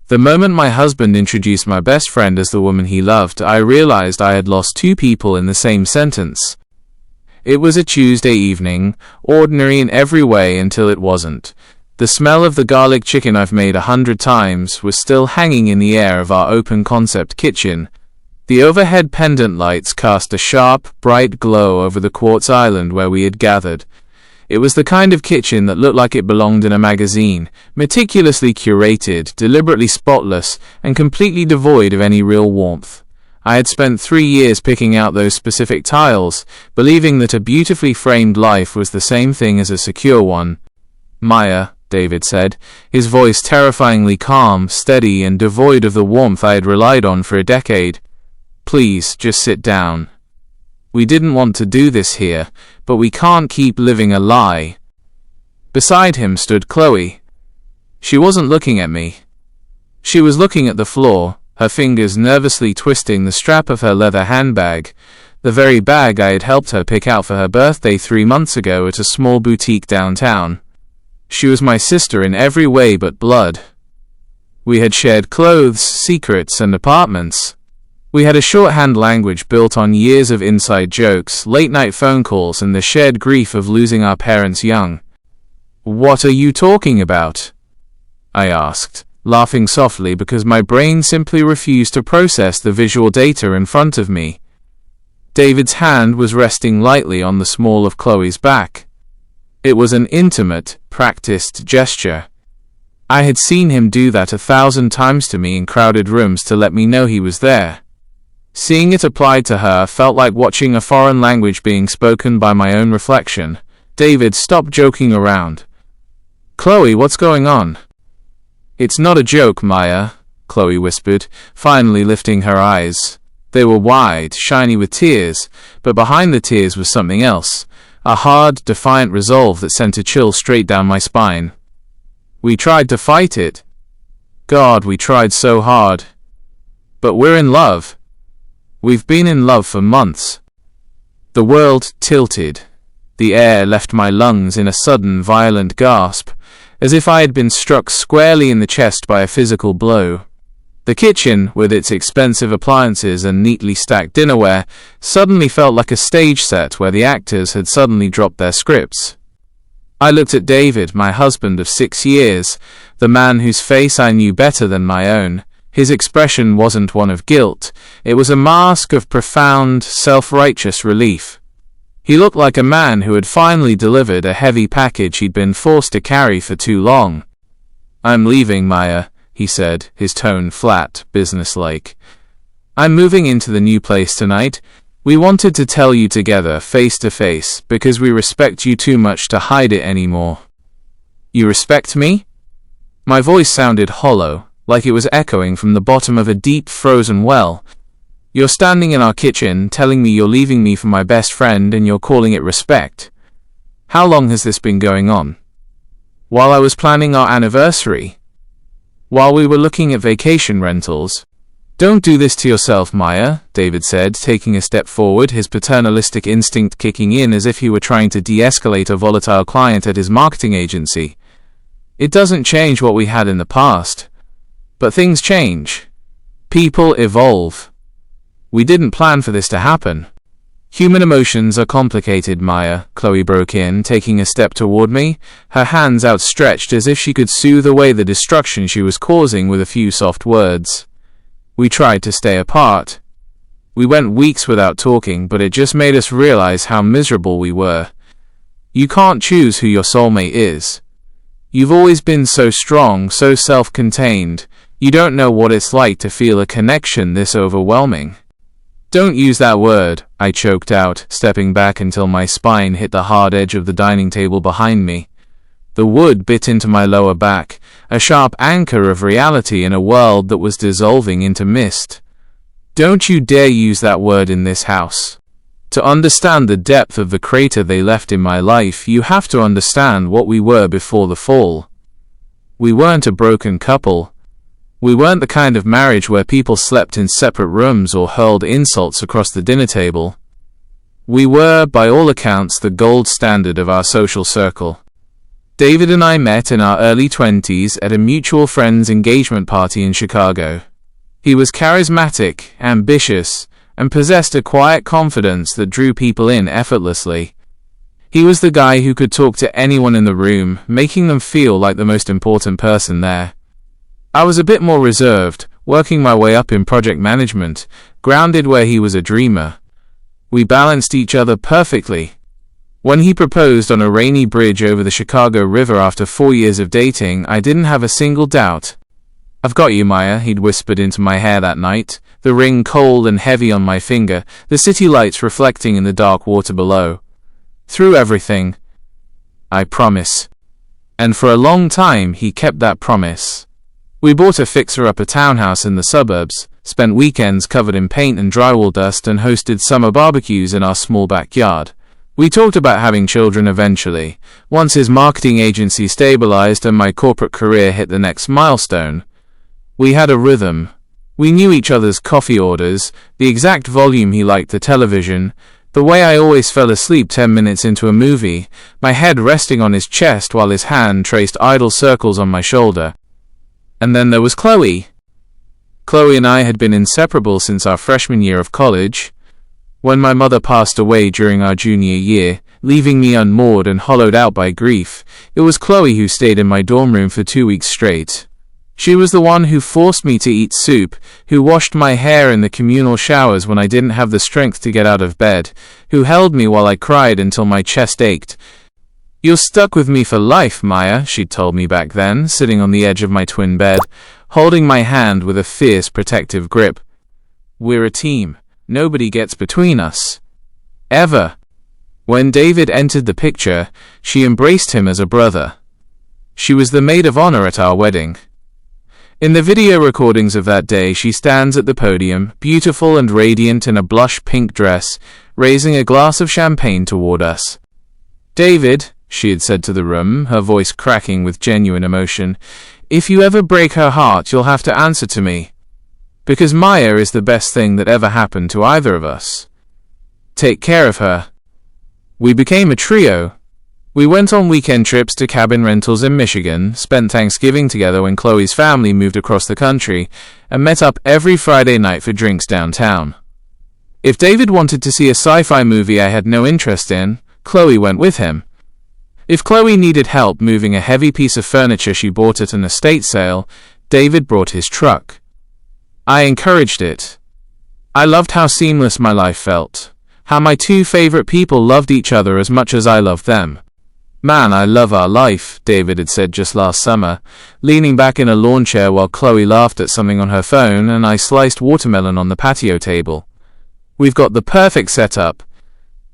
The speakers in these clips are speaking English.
The moment my husband introduced my best friend as the woman he loved, I realized I had lost two people in the same sentence. It was a Tuesday evening, ordinary in every way until it wasn't. The smell of the garlic chicken I've made 100 times was still hanging in the air of our open-concept kitchen. The overhead pendant lights cast a sharp, bright glow over the quartz island where we had gathered. It was the kind of kitchen that looked like it belonged in a magazine, meticulously curated, deliberately spotless, and completely devoid of any real warmth. I had spent 3 years picking out those specific tiles, believing that a beautifully framed life was the same thing as a secure one. "Maya," David said, his voice terrifyingly calm, steady, and devoid of the warmth I had relied on for a decade. "Please, just sit down. We didn't want to do this here, but we can't keep living a lie." Beside him stood Chloe. She wasn't looking at me. She was looking at the floor, her fingers nervously twisting the strap of her leather handbag, the very bag I had helped her pick out for her birthday 3 months ago at a small boutique downtown. She was my sister in every way but blood. We had shared clothes, secrets, and apartments. We had a shorthand language built on years of inside jokes, late-night phone calls, and the shared grief of losing our parents young. "What are you talking about?" I asked, laughing softly because my brain simply refused to process the visual data in front of me. David's hand was resting lightly on the small of Chloe's back. It was an intimate, practiced gesture. I had seen him do that 1,000 times to me in crowded rooms to let me know he was there. Seeing it applied to her felt like watching a foreign language being spoken by my own reflection. David stopped joking around. "Chloe, what's going on?" "It's not a joke, Maya," Chloe whispered, finally lifting her eyes. They were wide, shiny with tears, but behind the tears was something else, a hard, defiant resolve that sent a chill straight down my spine. "We tried to fight it. God, we tried so hard. But we're in love. We've been in love for months." The world tilted. The air left my lungs in a sudden, violent gasp, as if I had been struck squarely in the chest by a physical blow. The kitchen, with its expensive appliances and neatly stacked dinnerware, suddenly felt like a stage set where the actors had suddenly dropped their scripts. I looked at David, my husband of 6 years, the man whose face I knew better than my own. His expression wasn't one of guilt. It was a mask of profound, self-righteous relief. He looked like a man who had finally delivered a heavy package he'd been forced to carry for too long. "I'm leaving, Maya," he said, his tone flat, businesslike. "I'm moving into the new place tonight. We wanted to tell you together, face to face, because we respect you too much to hide it anymore." "You respect me?" My voice sounded hollow, like it was echoing from the bottom of a deep, frozen well. "You're standing in our kitchen, telling me you're leaving me for my best friend, and you're calling it respect. How long has this been going on?" "While I was planning our anniversary. While we were looking at vacation rentals." "Don't do this to yourself, Maya," David said, taking a step forward, his paternalistic instinct kicking in as if he were trying to de-escalate a volatile client at his marketing agency. "It doesn't change what we had in the past. But things change. People evolve. We didn't plan for this to happen." "Human emotions are complicated, Maya," Chloe broke in, taking a step toward me, her hands outstretched as if she could soothe away the destruction she was causing with a few soft words. "We tried to stay apart. We went weeks without talking, but it just made us realize how miserable we were. You can't choose who your soulmate is. You've always been so strong, so self-contained. You don't know what it's like to feel a connection this overwhelming." "Don't use that word," I choked out, stepping back until my spine hit the hard edge of the dining table behind me. The wood bit into my lower back, a sharp anchor of reality in a world that was dissolving into mist. "Don't you dare use that word in this house. To understand the depth of the crater they left in my life, you have to understand what we were before the fall. We weren't a broken couple. We weren't the kind of marriage where people slept in separate rooms or hurled insults across the dinner table. We were, by all accounts, the gold standard of our social circle. David and I met in our early 20s at a mutual friend's engagement party in Chicago. He was charismatic, ambitious, and possessed a quiet confidence that drew people in effortlessly. He was the guy who could talk to anyone in the room, making them feel like the most important person there. I was a bit more reserved, working my way up in project management, grounded where he was a dreamer. We balanced each other perfectly. When he proposed on a rainy bridge over the Chicago River after 4 years of dating, I didn't have a single doubt. "I've got you, Maya," he'd whispered into my hair that night, the ring cold and heavy on my finger, the city lights reflecting in the dark water below. "Through everything, I promise." And for a long time, he kept that promise. We bought a fixer-upper townhouse in the suburbs, spent weekends covered in paint and drywall dust, and hosted summer barbecues in our small backyard. We talked about having children eventually, once his marketing agency stabilized and my corporate career hit the next milestone. We had a rhythm. We knew each other's coffee orders, the exact volume he liked the television, the way I always fell asleep 10 minutes into a movie, my head resting on his chest while his hand traced idle circles on my shoulder. And then there was Chloe. Chloe and I had been inseparable since our freshman year of college. When my mother passed away during our junior year, leaving me unmoored and hollowed out by grief, it was Chloe who stayed in my dorm room for 2 weeks straight. She was the one who forced me to eat soup, who washed my hair in the communal showers when I didn't have the strength to get out of bed, who held me while I cried until my chest ached. "You're stuck with me for life, Maya," she'd told me back then, sitting on the edge of my twin bed, holding my hand with a fierce protective grip. "We're a team. Nobody gets between us. Ever." When David entered the picture, she embraced him as a brother. She was the maid of honor at our wedding. In the video recordings of that day, she stands at the podium, beautiful and radiant in a blush pink dress, raising a glass of champagne toward us. "David," she had said to the room, her voice cracking with genuine emotion, "if you ever break her heart, you'll have to answer to me. Because Maya is the best thing that ever happened to either of us. Take care of her." We became a trio. We went on weekend trips to cabin rentals in Michigan, spent Thanksgiving together when Chloe's family moved across the country, and met up every Friday night for drinks downtown. If David wanted to see a sci-fi movie I had no interest in, Chloe went with him. If Chloe needed help moving a heavy piece of furniture she bought at an estate sale, David brought his truck. I encouraged it. I loved how seamless my life felt, how my two favorite people loved each other as much as I loved them. "Man, I love our life," David had said just last summer, leaning back in a lawn chair while Chloe laughed at something on her phone and I sliced watermelon on the patio table. "We've got the perfect setup.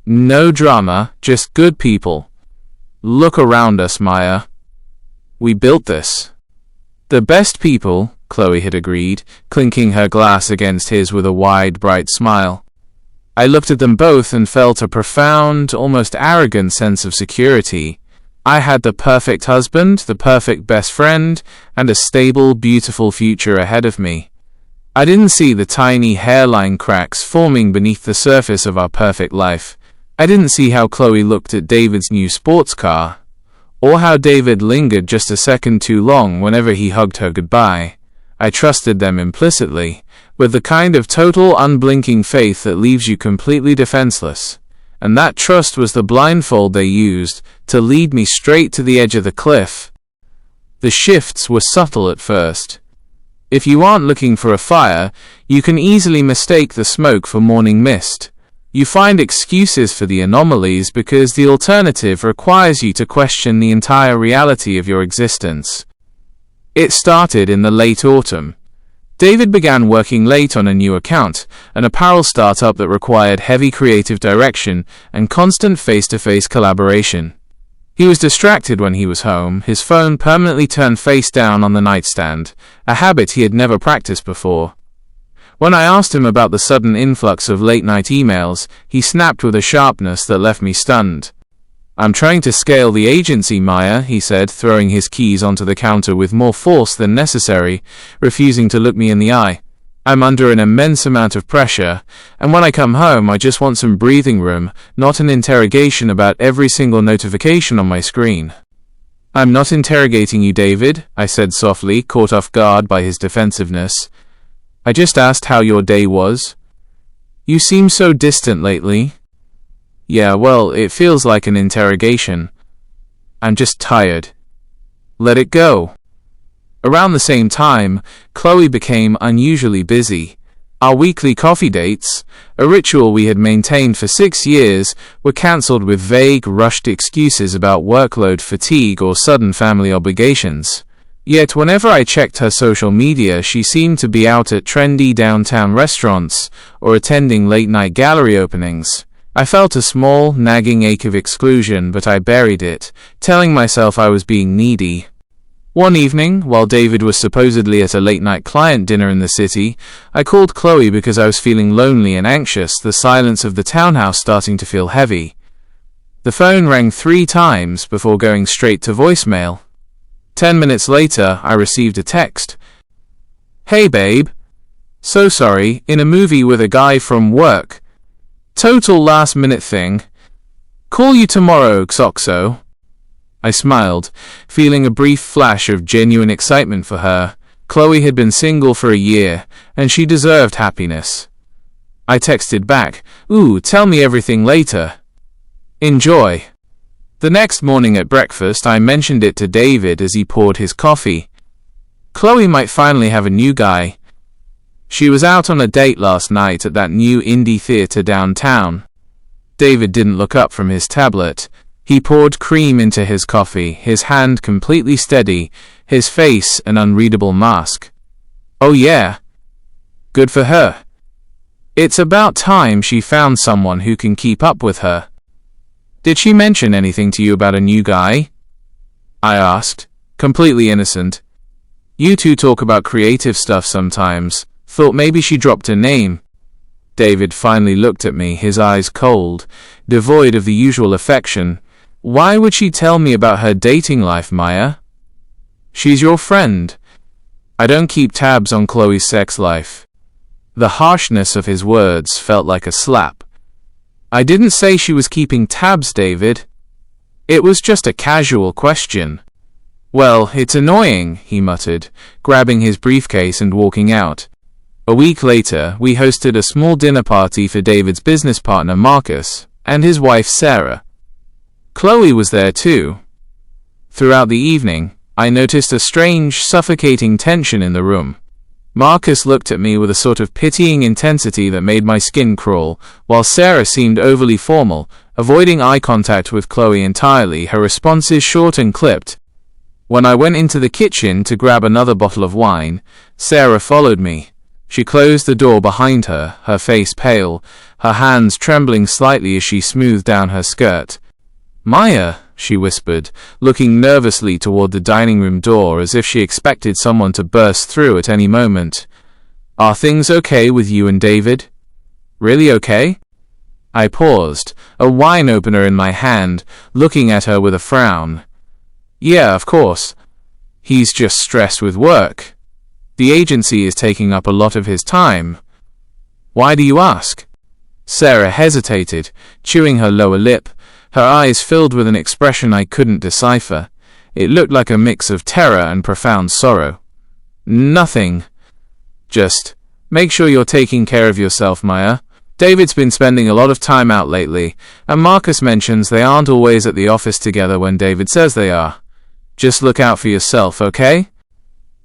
No drama, just good people. Look around us, Maya. We built this." "The best people," Chloe had agreed, clinking her glass against his with a wide, bright smile. I looked at them both and felt a profound, almost arrogant sense of security. I had the perfect husband, the perfect best friend, and a stable, beautiful future ahead of me. I didn't see the tiny hairline cracks forming beneath the surface of our perfect life. I didn't see how Chloe looked at David's new sports car, or how David lingered just a second too long whenever he hugged her goodbye. I trusted them implicitly, with the kind of total unblinking faith that leaves you completely defenseless. And that trust was the blindfold they used to lead me straight to the edge of the cliff. The shifts were subtle at first. If you aren't looking for a fire, you can easily mistake the smoke for morning mist. You find excuses for the anomalies because the alternative requires you to question the entire reality of your existence. It started in the late autumn. David began working late on a new account, an apparel startup that required heavy creative direction and constant face-to-face collaboration. He was distracted when he was home, his phone permanently turned face down on the nightstand, a habit he had never practiced before. When I asked him about the sudden influx of late-night emails, he snapped with a sharpness that left me stunned. "I'm trying to scale the agency, Maya," he said, throwing his keys onto the counter with more force than necessary, refusing to look me in the eye. "I'm under an immense amount of pressure, and when I come home I just want some breathing room, not an interrogation about every single notification on my screen." "I'm not interrogating you, David," I said softly, caught off guard by his defensiveness. "I just asked how your day was." "You seem so distant lately." "Yeah, well, it feels like an interrogation. I'm just tired." "Let it go." Around the same time, Chloe became unusually busy. Our weekly coffee dates, a ritual we had maintained for 6 years, were cancelled with vague, rushed excuses about workload fatigue or sudden family obligations. Yet whenever I checked her social media, she seemed to be out at trendy downtown restaurants or attending late-night gallery openings. I felt a small, nagging ache of exclusion, but I buried it, telling myself I was being needy. One evening, while David was supposedly at a late-night client dinner in the city, I called Chloe because I was feeling lonely and anxious, the silence of the townhouse starting to feel heavy. The phone rang 3 times before going straight to voicemail. 10 minutes later, I received a text. "Hey babe. So sorry, in a movie with a guy from work. Total last-minute thing. Call you tomorrow, Xoxo." I smiled, feeling a brief flash of genuine excitement for her. Chloe had been single for a year, and she deserved happiness. I texted back, "Ooh, tell me everything later. Enjoy." The next morning at breakfast, I mentioned it to David as he poured his coffee. Chloe might finally have a new guy. She was out on a date last night at that new indie theater downtown. David didn't look up from his tablet. He poured cream into his coffee, his hand completely steady, his face an unreadable mask. "Oh yeah. Good for her. It's about time she found someone who can keep up with her." "Did she mention anything to you about a new guy?" I asked, completely innocent. "You two talk about creative stuff sometimes. Thought maybe she dropped a name." David finally looked at me, his eyes cold, devoid of the usual affection. "Why would she tell me about her dating life, Maya? She's your friend. I don't keep tabs on Chloe's sex life." The harshness of his words felt like a slap. "I didn't say she was keeping tabs, David. It was just a casual question." "Well, it's annoying," he muttered, grabbing his briefcase and walking out. A week later, we hosted a small dinner party for David's business partner Marcus and his wife Sarah. Chloe was there too. Throughout the evening, I noticed a strange, suffocating tension in the room. Marcus looked at me with a sort of pitying intensity that made my skin crawl, while Sarah seemed overly formal, avoiding eye contact with Chloe entirely, her responses short and clipped. When I went into the kitchen to grab another bottle of wine, Sarah followed me. She closed the door behind her, her face pale, her hands trembling slightly as she smoothed down her skirt. "Maya," she whispered, looking nervously toward the dining room door as if she expected someone to burst through at any moment. "Are things okay with you and David?" "Really okay?" I paused, a wine opener in my hand, looking at her with a frown. "Yeah, of course. He's just stressed with work. The agency is taking up a lot of his time." "Why do you ask?" Sarah hesitated, chewing her lower lip, her eyes filled with an expression I couldn't decipher. It looked like a mix of terror and profound sorrow. "Nothing. Just make sure you're taking care of yourself, Maya. David's been spending a lot of time out lately, and Marcus mentions they aren't always at the office together when David says they are. Just look out for yourself, okay?"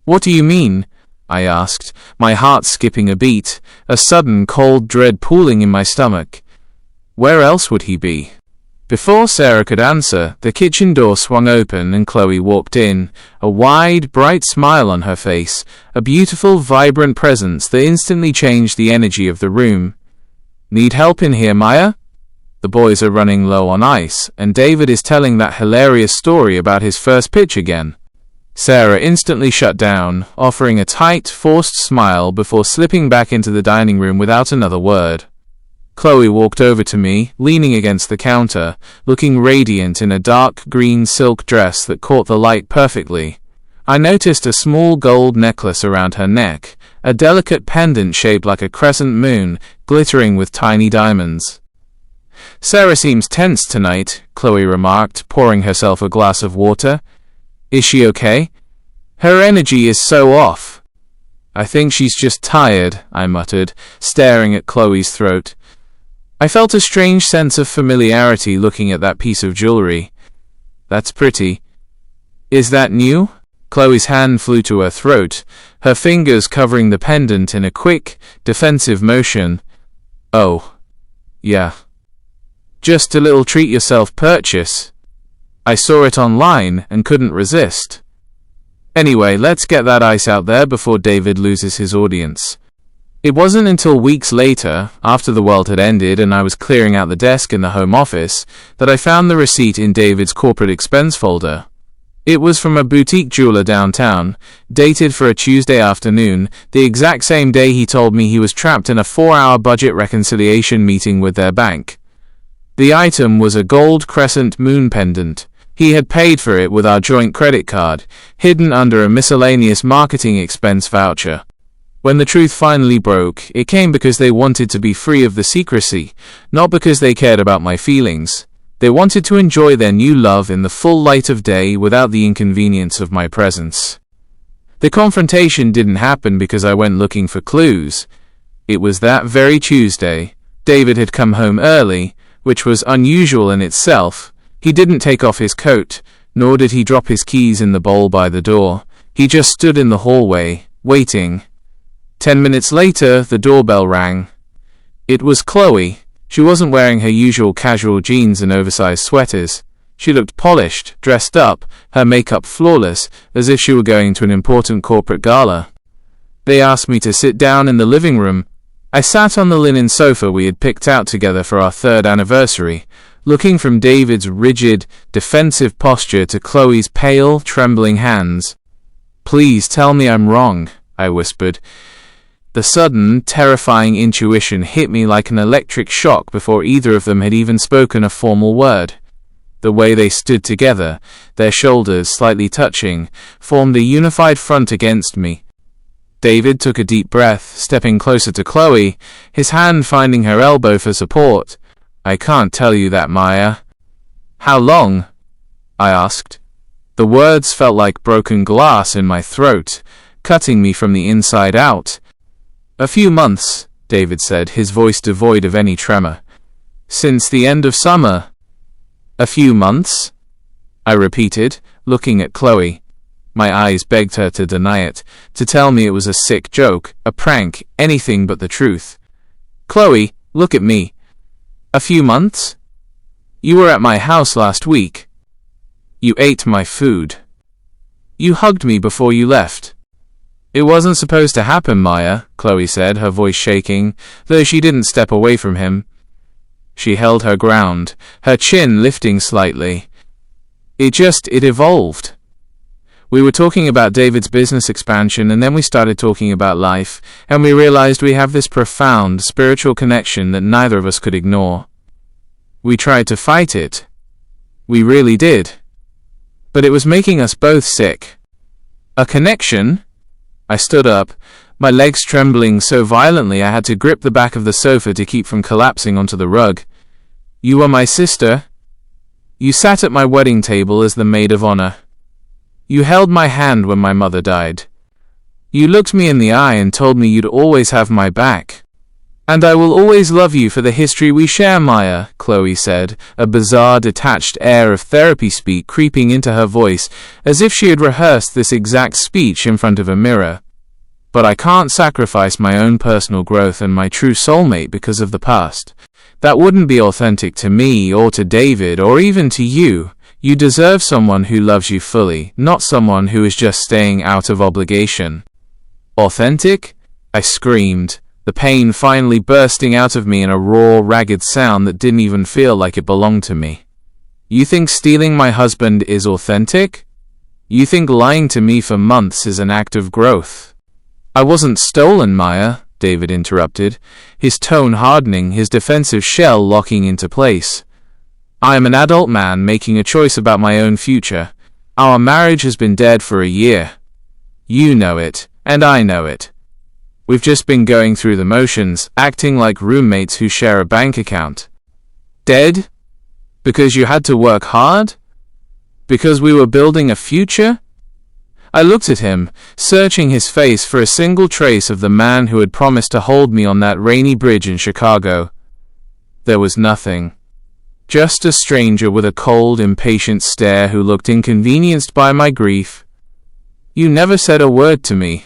"What do you mean?" I asked, my heart skipping a beat, a sudden cold dread pooling in my stomach. Where else would he be? Before Sarah could answer, the kitchen door swung open and Chloe walked in, a wide, bright smile on her face, a beautiful, vibrant presence that instantly changed the energy of the room. "Need help in here, Maya? The boys are running low on ice, and David is telling that hilarious story about his first pitch again." Sarah instantly shut down, offering a tight, forced smile before slipping back into the dining room without another word. Chloe walked over to me, leaning against the counter, looking radiant in a dark green silk dress that caught the light perfectly. I noticed a small gold necklace around her neck, a delicate pendant shaped like a crescent moon, glittering with tiny diamonds. "Sarah seems tense tonight," Chloe remarked, pouring herself a glass of water. Is she okay? Her energy is so off. I think she's just tired, I muttered, staring at Chloe's throat. I felt a strange sense of familiarity looking at that piece of jewelry. That's pretty. Is that new? Chloe's hand flew to her throat, her fingers covering the pendant in a quick, defensive motion. Oh. Yeah. Just a little treat-yourself purchase. I saw it online and couldn't resist. Anyway, let's get that ice out there before David loses his audience. It wasn't until weeks later, after the world had ended and I was clearing out the desk in the home office, that I found the receipt in David's corporate expense folder. It was from a boutique jeweler downtown, dated for a Tuesday afternoon, the exact same day he told me he was trapped in a 4-hour budget reconciliation meeting with their bank. The item was a gold crescent moon pendant. He had paid for it with our joint credit card, hidden under a miscellaneous marketing expense voucher. When the truth finally broke, it came because they wanted to be free of the secrecy, not because they cared about my feelings. They wanted to enjoy their new love in the full light of day without the inconvenience of my presence. The confrontation didn't happen because I went looking for clues. It was that very Tuesday. David had come home early, which was unusual in itself. He didn't take off his coat, nor did he drop his keys in the bowl by the door. He just stood in the hallway, waiting. 10 minutes later, the doorbell rang. It was Chloe. She wasn't wearing her usual casual jeans and oversized sweaters. She looked polished, dressed up, her makeup flawless, as if she were going to an important corporate gala. They asked me to sit down in the living room. I sat on the linen sofa we had picked out together for our 3rd anniversary, looking from David's rigid, defensive posture to Chloe's pale, trembling hands. "Please tell me I'm wrong," I whispered. The sudden, terrifying intuition hit me like an electric shock before either of them had even spoken a formal word. The way they stood together, their shoulders slightly touching, formed a unified front against me. David took a deep breath, stepping closer to Chloe, his hand finding her elbow for support. "I can't tell you that, Maya." "How long?" I asked. The words felt like broken glass in my throat, cutting me from the inside out. "A few months," David said, his voice devoid of any tremor. "Since the end of summer." "A few months?" I repeated, looking at Chloe. My eyes begged her to deny it, to tell me it was a sick joke, a prank, anything but the truth. "Chloe, look at me. A few months? You were at my house last week. You ate my food. You hugged me before you left." "It wasn't supposed to happen, Maya," Chloe said, her voice shaking, though she didn't step away from him. She held her ground, her chin lifting slightly. It evolved. We were talking about David's business expansion, and then we started talking about life, and we realized we have this profound spiritual connection that neither of us could ignore. We tried to fight it. We really did. But it was making us both sick. A connection? I stood up, my legs trembling so violently I had to grip the back of the sofa to keep from collapsing onto the rug. "You are my sister. You sat at my wedding table as the maid of honor. You held my hand when my mother died. You looked me in the eye and told me you'd always have my back. And I will always love you for the history we share, Maya," Chloe said, a bizarre detached air of therapy speak creeping into her voice, as if she had rehearsed this exact speech in front of a mirror. "But I can't sacrifice my own personal growth and my true soulmate because of the past. That wouldn't be authentic to me or to David or even to you. You deserve someone who loves you fully, not someone who is just staying out of obligation." "Authentic?" I screamed, the pain finally bursting out of me in a raw, ragged sound that didn't even feel like it belonged to me. "You think stealing my husband is authentic? You think lying to me for months is an act of growth?" "I wasn't stolen, Maya," David interrupted, his tone hardening, his defensive shell locking into place. "I am an adult man making a choice about my own future. Our marriage has been dead for a year. You know it, and I know it. We've just been going through the motions, acting like roommates who share a bank account." "Dead? Because you had to work hard?" Because we were building a future? I looked at him, searching his face for a single trace of the man who had promised to hold me on that rainy bridge in Chicago. There was nothing. Just a stranger with a cold, impatient stare who looked inconvenienced by my grief. You never said a word to me.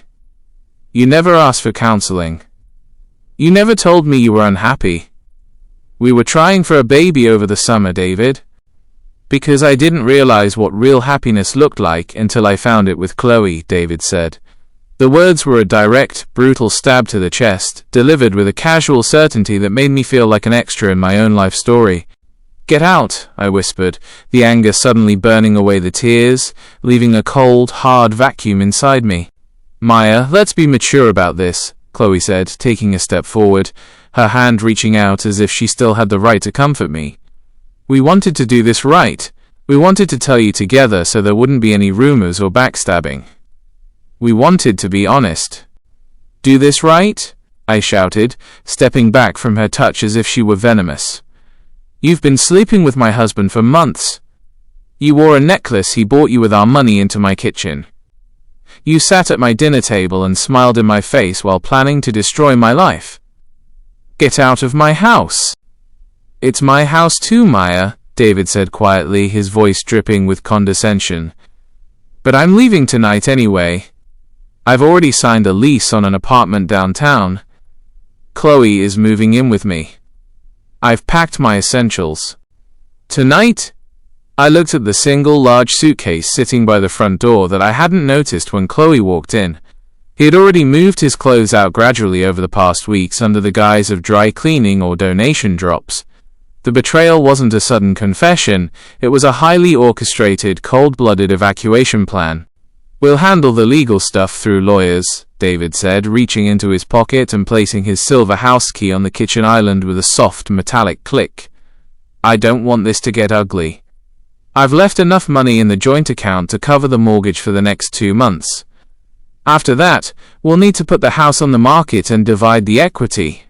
You never asked for counseling. You never told me you were unhappy. We were trying for a baby over the summer, David. Because I didn't realize what real happiness looked like until I found it with Chloe, David said. The words were a direct, brutal stab to the chest, delivered with a casual certainty that made me feel like an extra in my own life story. Get out, I whispered, the anger suddenly burning away the tears, leaving a cold, hard vacuum inside me. Maya, let's be mature about this, Chloe said, taking a step forward, her hand reaching out as if she still had the right to comfort me. We wanted to do this right. We wanted to tell you together so there wouldn't be any rumors or backstabbing. We wanted to be honest. Do this right? I shouted, stepping back from her touch as if she were venomous. You've been sleeping with my husband for months. You wore a necklace he bought you with our money into my kitchen. You sat at my dinner table and smiled in my face while planning to destroy my life. Get out of my house. It's my house too, Maya, David said quietly, his voice dripping with condescension. But I'm leaving tonight anyway. I've already signed a lease on an apartment downtown. Chloe is moving in with me. I've packed my essentials. Tonight? I looked at the single large suitcase sitting by the front door that I hadn't noticed when Chloe walked in. He had already moved his clothes out gradually over the past weeks under the guise of dry cleaning or donation drops. The betrayal wasn't a sudden confession, it was a highly orchestrated, cold-blooded evacuation plan. We'll handle the legal stuff through lawyers, David said, reaching into his pocket and placing his silver house key on the kitchen island with a soft, metallic click. I don't want this to get ugly. I've left enough money in the joint account to cover the mortgage for the next 2 months. After that, we'll need to put the house on the market and divide the equity.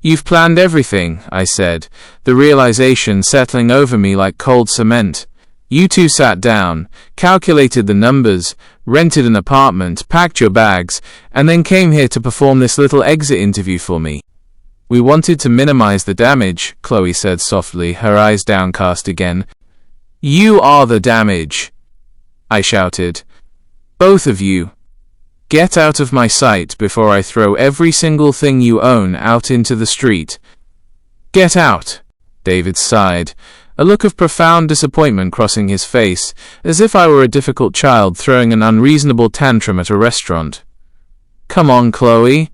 You've planned everything, I said, the realization settling over me like cold cement. You two sat down, calculated the numbers, rented an apartment, packed your bags, and then came here to perform this little exit interview for me. We wanted to minimize the damage, Chloe said softly, her eyes downcast again. You are the damage, I shouted. Both of you. Get out of my sight before I throw every single thing you own out into the street. Get out, David sighed, a look of profound disappointment crossing his face, as if I were a difficult child throwing an unreasonable tantrum at a restaurant. Come on, Chloe.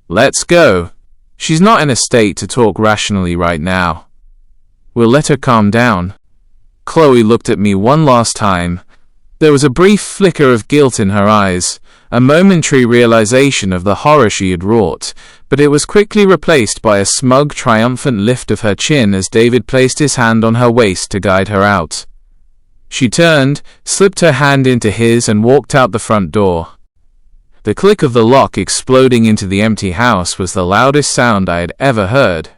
Let's go. She's not in a state to talk rationally right now. We'll let her calm down. Chloe looked at me one last time. There was a brief flicker of guilt in her eyes, a momentary realization of the horror she had wrought, but it was quickly replaced by a smug, triumphant lift of her chin as David placed his hand on her waist to guide her out. She turned, slipped her hand into his and walked out the front door. The click of the lock exploding into the empty house was the loudest sound I had ever heard.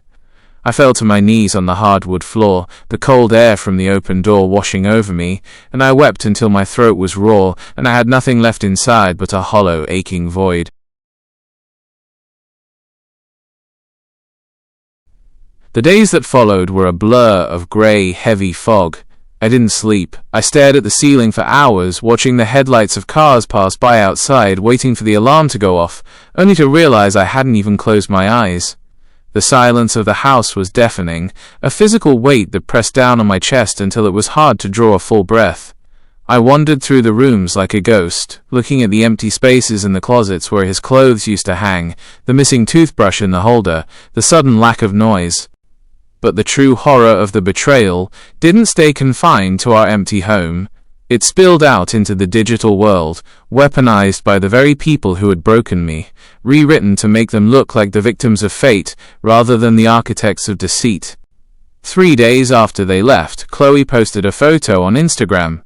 I fell to my knees on the hardwood floor, the cold air from the open door washing over me, and I wept until my throat was raw and I had nothing left inside but a hollow, aching void. The days that followed were a blur of grey, heavy fog. I didn't sleep. I stared at the ceiling for hours, watching the headlights of cars pass by outside, waiting for the alarm to go off, only to realize I hadn't even closed my eyes. The silence of the house was deafening, a physical weight that pressed down on my chest until it was hard to draw a full breath. I wandered through the rooms like a ghost, looking at the empty spaces in the closets where his clothes used to hang, the missing toothbrush in the holder, the sudden lack of noise. But the true horror of the betrayal didn't stay confined to our empty home. It spilled out into the digital world, weaponized by the very people who had broken me, rewritten to make them look like the victims of fate rather than the architects of deceit. 3 days after they left, Chloe posted a photo on Instagram.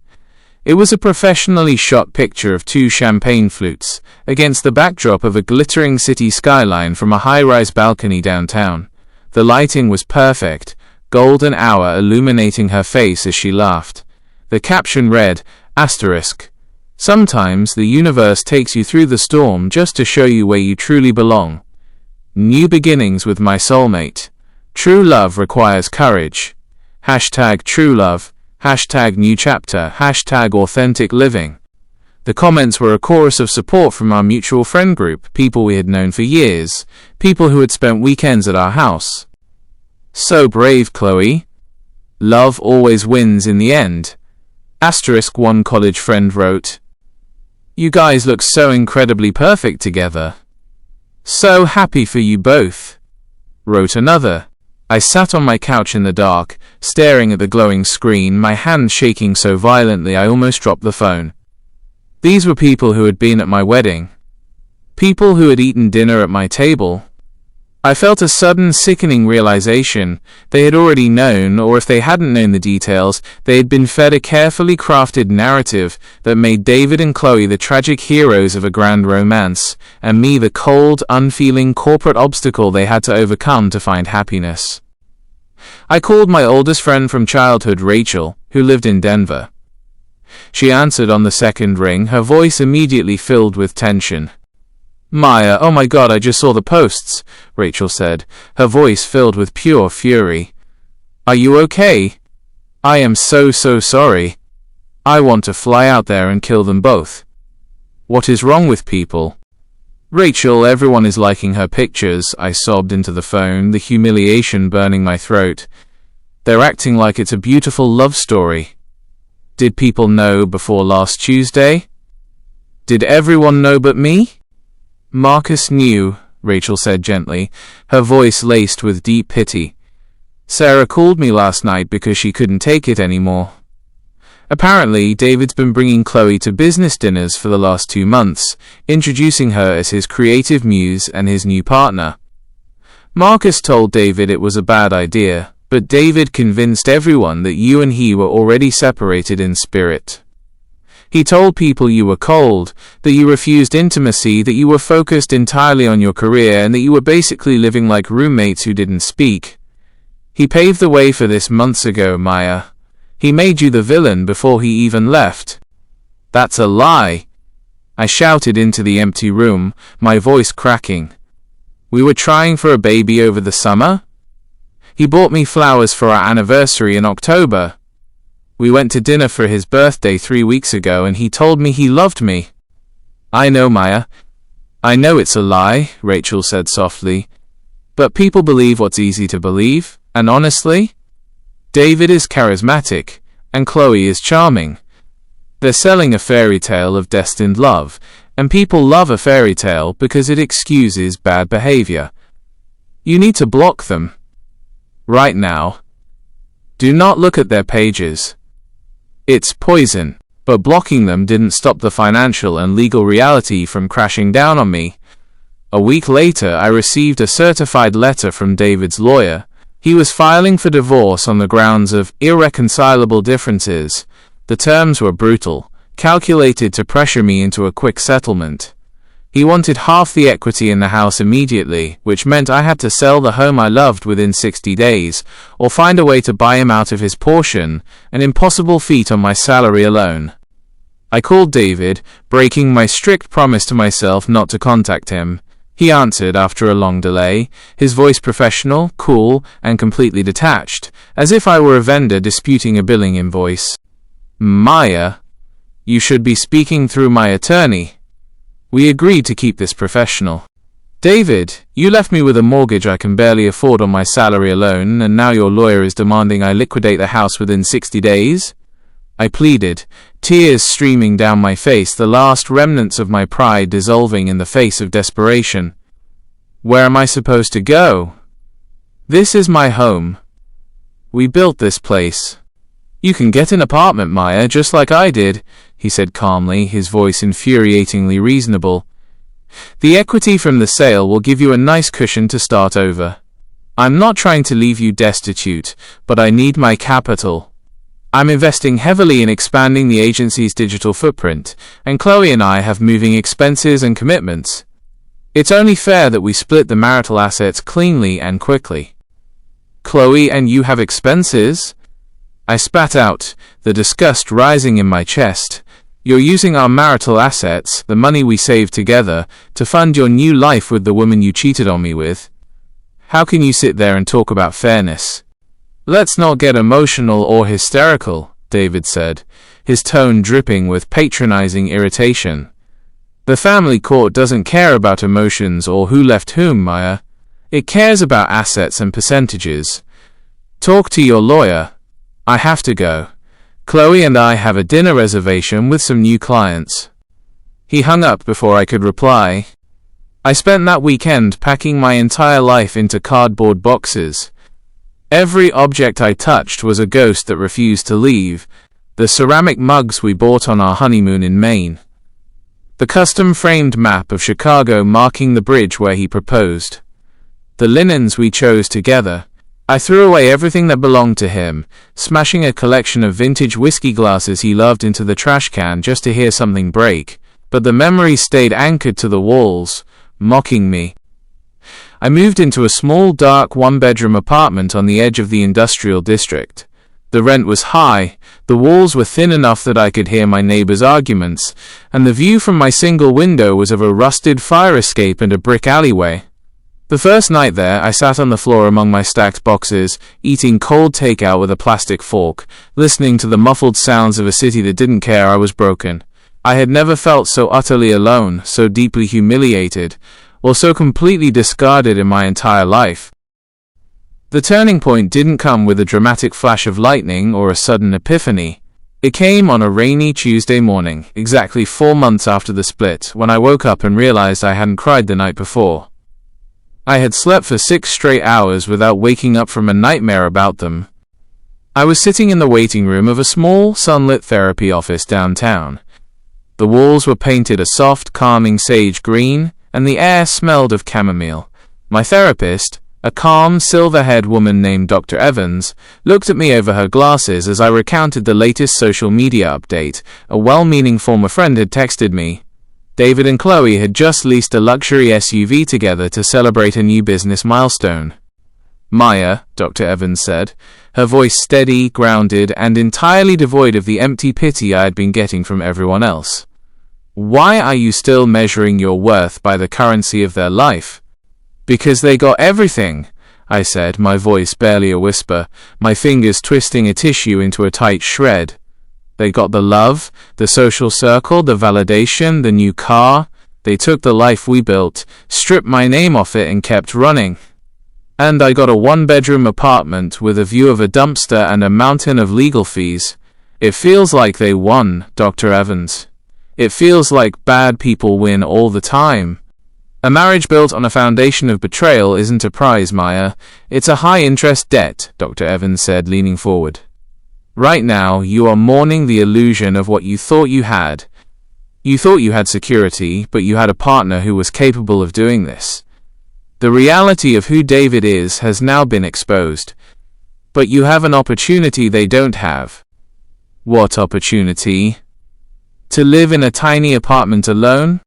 It was a professionally shot picture of 2 champagne flutes, against the backdrop of a glittering city skyline from a high-rise balcony downtown. The lighting was perfect, golden hour illuminating her face as she laughed. The caption read, **. Sometimes the universe takes you through the storm just to show you where you truly belong. New beginnings with my soulmate. True love requires courage. #true love. #new chapter. #authentic living. The comments were a chorus of support from our mutual friend group, people we had known for years, people who had spent weekends at our house. So brave, Chloe. Love always wins in the end. One college friend wrote. You guys look so incredibly perfect together. So happy for you both. Wrote another. I sat on my couch in the dark, staring at the glowing screen, my hand shaking so violently I almost dropped the phone. These were people who had been at my wedding. People who had eaten dinner at my table. I felt a sudden sickening realization. They had already known, or if they hadn't known the details, they had been fed a carefully crafted narrative that made David and Chloe the tragic heroes of a grand romance, and me the cold, unfeeling corporate obstacle they had to overcome to find happiness. I called my oldest friend from childhood, Rachel, who lived in Denver. She answered on the second ring, her voice immediately filled with tension. Maya, oh my God, I just saw the posts, Rachel said, her voice filled with pure fury. Are you okay? I am so sorry. I want to fly out there and kill them both. What is wrong with people? Rachel, everyone is liking her pictures, I sobbed into the phone, the humiliation burning my throat. They're acting like it's a beautiful love story. Did people know before last Tuesday? Did everyone know but me? Marcus knew, Rachel said gently, her voice laced with deep pity. Sarah called me last night because she couldn't take it anymore. Apparently, David's been bringing Chloe to business dinners for the last 2 months, introducing her as his creative muse and his new partner. Marcus told David it was a bad idea, but David convinced everyone that you and he were already separated in spirit. He told people you were cold, that you refused intimacy, that you were focused entirely on your career, and that you were basically living like roommates who didn't speak. He paved the way for this months ago, Maya. He made you the villain before he even left. That's a lie. I shouted into the empty room, my voice cracking. We were trying for a baby over the summer. He bought me flowers for our anniversary in October. We went to dinner for his birthday 3 weeks ago and he told me he loved me. I know, Maya. I know it's a lie, Rachel said softly. But people believe what's easy to believe, and honestly, David is charismatic, and Chloe is charming. They're selling a fairy tale of destined love, and people love a fairy tale because it excuses bad behavior. You need to block them. Right now. Do not look at their pages. It's poison. But blocking them didn't stop the financial and legal reality from crashing down on me. A week later, I received a certified letter from David's lawyer. He was filing for divorce on the grounds of irreconcilable differences. The terms were brutal, calculated to pressure me into a quick settlement. He wanted half the equity in the house immediately, which meant I had to sell the home I loved within 60 days, or find a way to buy him out of his portion, an impossible feat on my salary alone. I called David, breaking my strict promise to myself not to contact him. He answered after a long delay, his voice professional, cool, and completely detached, as if I were a vendor disputing a billing invoice. Maya, you should be speaking through my attorney. We agreed to keep this professional. David, you left me with a mortgage I can barely afford on my salary alone, and now your lawyer is demanding I liquidate the house within 60 days? I pleaded, tears streaming down my face, the last remnants of my pride dissolving in the face of desperation. Where am I supposed to go? This is my home. We built this place. You can get an apartment, Maya, just like I did, he said calmly, his voice infuriatingly reasonable. The equity from the sale will give you a nice cushion to start over. I'm not trying to leave you destitute, but I need my capital. I'm investing heavily in expanding the agency's digital footprint, and Chloe and I have moving expenses and commitments. It's only fair that we split the marital assets cleanly and quickly. Chloe and you have expenses? I spat out, the disgust rising in my chest. You're using our marital assets, the money we saved together, to fund your new life with the woman you cheated on me with. How can you sit there and talk about fairness? Let's not get emotional or hysterical, David said, his tone dripping with patronizing irritation. The family court doesn't care about emotions or who left whom, Maya. It cares about assets and percentages. Talk to your lawyer. I have to go. Chloe and I have a dinner reservation with some new clients. He hung up before I could reply. I spent that weekend packing my entire life into cardboard boxes. Every object I touched was a ghost that refused to leave. The ceramic mugs we bought on our honeymoon in Maine. The custom-framed map of Chicago marking the bridge where he proposed. The linens we chose together. I threw away everything that belonged to him, smashing a collection of vintage whiskey glasses he loved into the trash can just to hear something break, but the memories stayed anchored to the walls, mocking me. I moved into a small, dark, one-bedroom apartment on the edge of the industrial district. The rent was high, the walls were thin enough that I could hear my neighbors' arguments, and the view from my single window was of a rusted fire escape and a brick alleyway. The first night there, I sat on the floor among my stacked boxes, eating cold takeout with a plastic fork, listening to the muffled sounds of a city that didn't care I was broken. I had never felt so utterly alone, so deeply humiliated, or so completely discarded in my entire life. The turning point didn't come with a dramatic flash of lightning or a sudden epiphany. It came on a rainy Tuesday morning, exactly 4 months after the split, when I woke up and realized I hadn't cried the night before. I had slept for 6 straight hours without waking up from a nightmare about them. I was sitting in the waiting room of a small, sunlit therapy office downtown. The walls were painted a soft, calming sage green, and the air smelled of chamomile. My therapist, a calm, silver-haired woman named Dr. Evans, looked at me over her glasses as I recounted the latest social media update. A well-meaning former friend had texted me. David and Chloe had just leased a luxury SUV together to celebrate a new business milestone. Maya, Dr. Evans said, her voice steady, grounded, and entirely devoid of the empty pity I had been getting from everyone else. Why are you still measuring your worth by the currency of their life? Because they got everything, I said, my voice barely a whisper, my fingers twisting a tissue into a tight shred. They got the love, the social circle, the validation, the new car. They took the life we built, stripped my name off it and kept running. And I got a 1-bedroom apartment with a view of a dumpster and a mountain of legal fees. It feels like they won, Dr. Evans. It feels like bad people win all the time. A marriage built on a foundation of betrayal isn't a prize, Maya. It's a high-interest debt, Dr. Evans said, leaning forward. Right now, you are mourning the illusion of what you thought you had. You thought you had security, but you had a partner who was capable of doing this. The reality of who David is has now been exposed. But you have an opportunity they don't have. What opportunity? To live in a tiny apartment alone?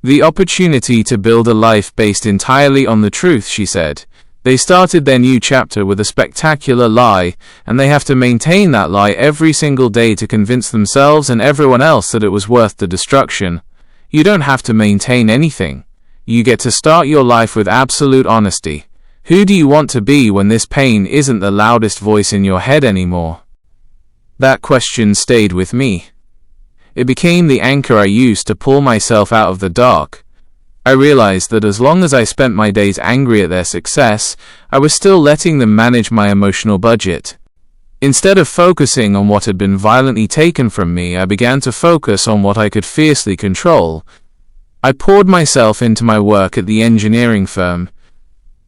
The opportunity to build a life based entirely on the truth, she said. They started their new chapter with a spectacular lie, and they have to maintain that lie every single day to convince themselves and everyone else that it was worth the destruction. You don't have to maintain anything. You get to start your life with absolute honesty. Who do you want to be when this pain isn't the loudest voice in your head anymore? That question stayed with me. It became the anchor I used to pull myself out of the dark. I realized that as long as I spent my days angry at their success, I was still letting them manage my emotional budget. Instead of focusing on what had been violently taken from me, I began to focus on what I could fiercely control. I poured myself into my work at the engineering firm.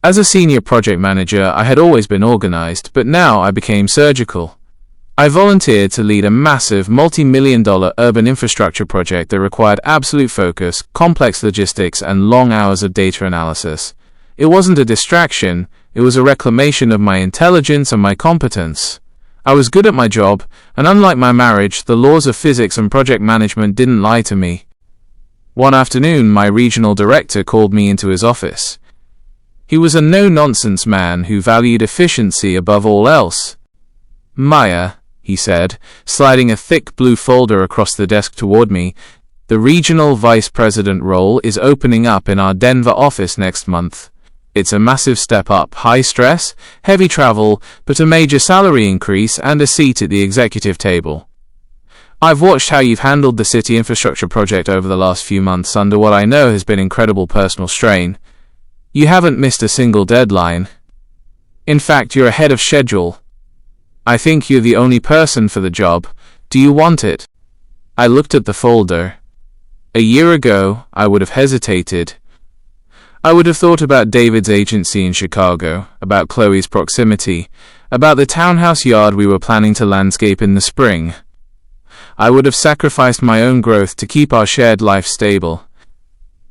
As a senior project manager, I had always been organized, but now I became surgical. I volunteered to lead a massive, multi-million-dollar urban infrastructure project that required absolute focus, complex logistics, and long hours of data analysis. It wasn't a distraction, it was a reclamation of my intelligence and my competence. I was good at my job, and unlike my marriage, the laws of physics and project management didn't lie to me. One afternoon, my regional director called me into his office. He was a no-nonsense man who valued efficiency above all else. Maya, he said, sliding a thick blue folder across the desk toward me. "The regional vice president role is opening up in our Denver office next month. It's a massive step up, high stress, heavy travel, but a major salary increase and a seat at the executive table. I've watched how you've handled the city infrastructure project over the last few months under what I know has been incredible personal strain. You haven't missed a single deadline. In fact, you're ahead of schedule. I think you're the only person for the job. Do you want it?" I looked at the folder. A year ago, I would have hesitated. I would have thought about David's agency in Chicago, about Chloe's proximity, about the townhouse yard we were planning to landscape in the spring. I would have sacrificed my own growth to keep our shared life stable.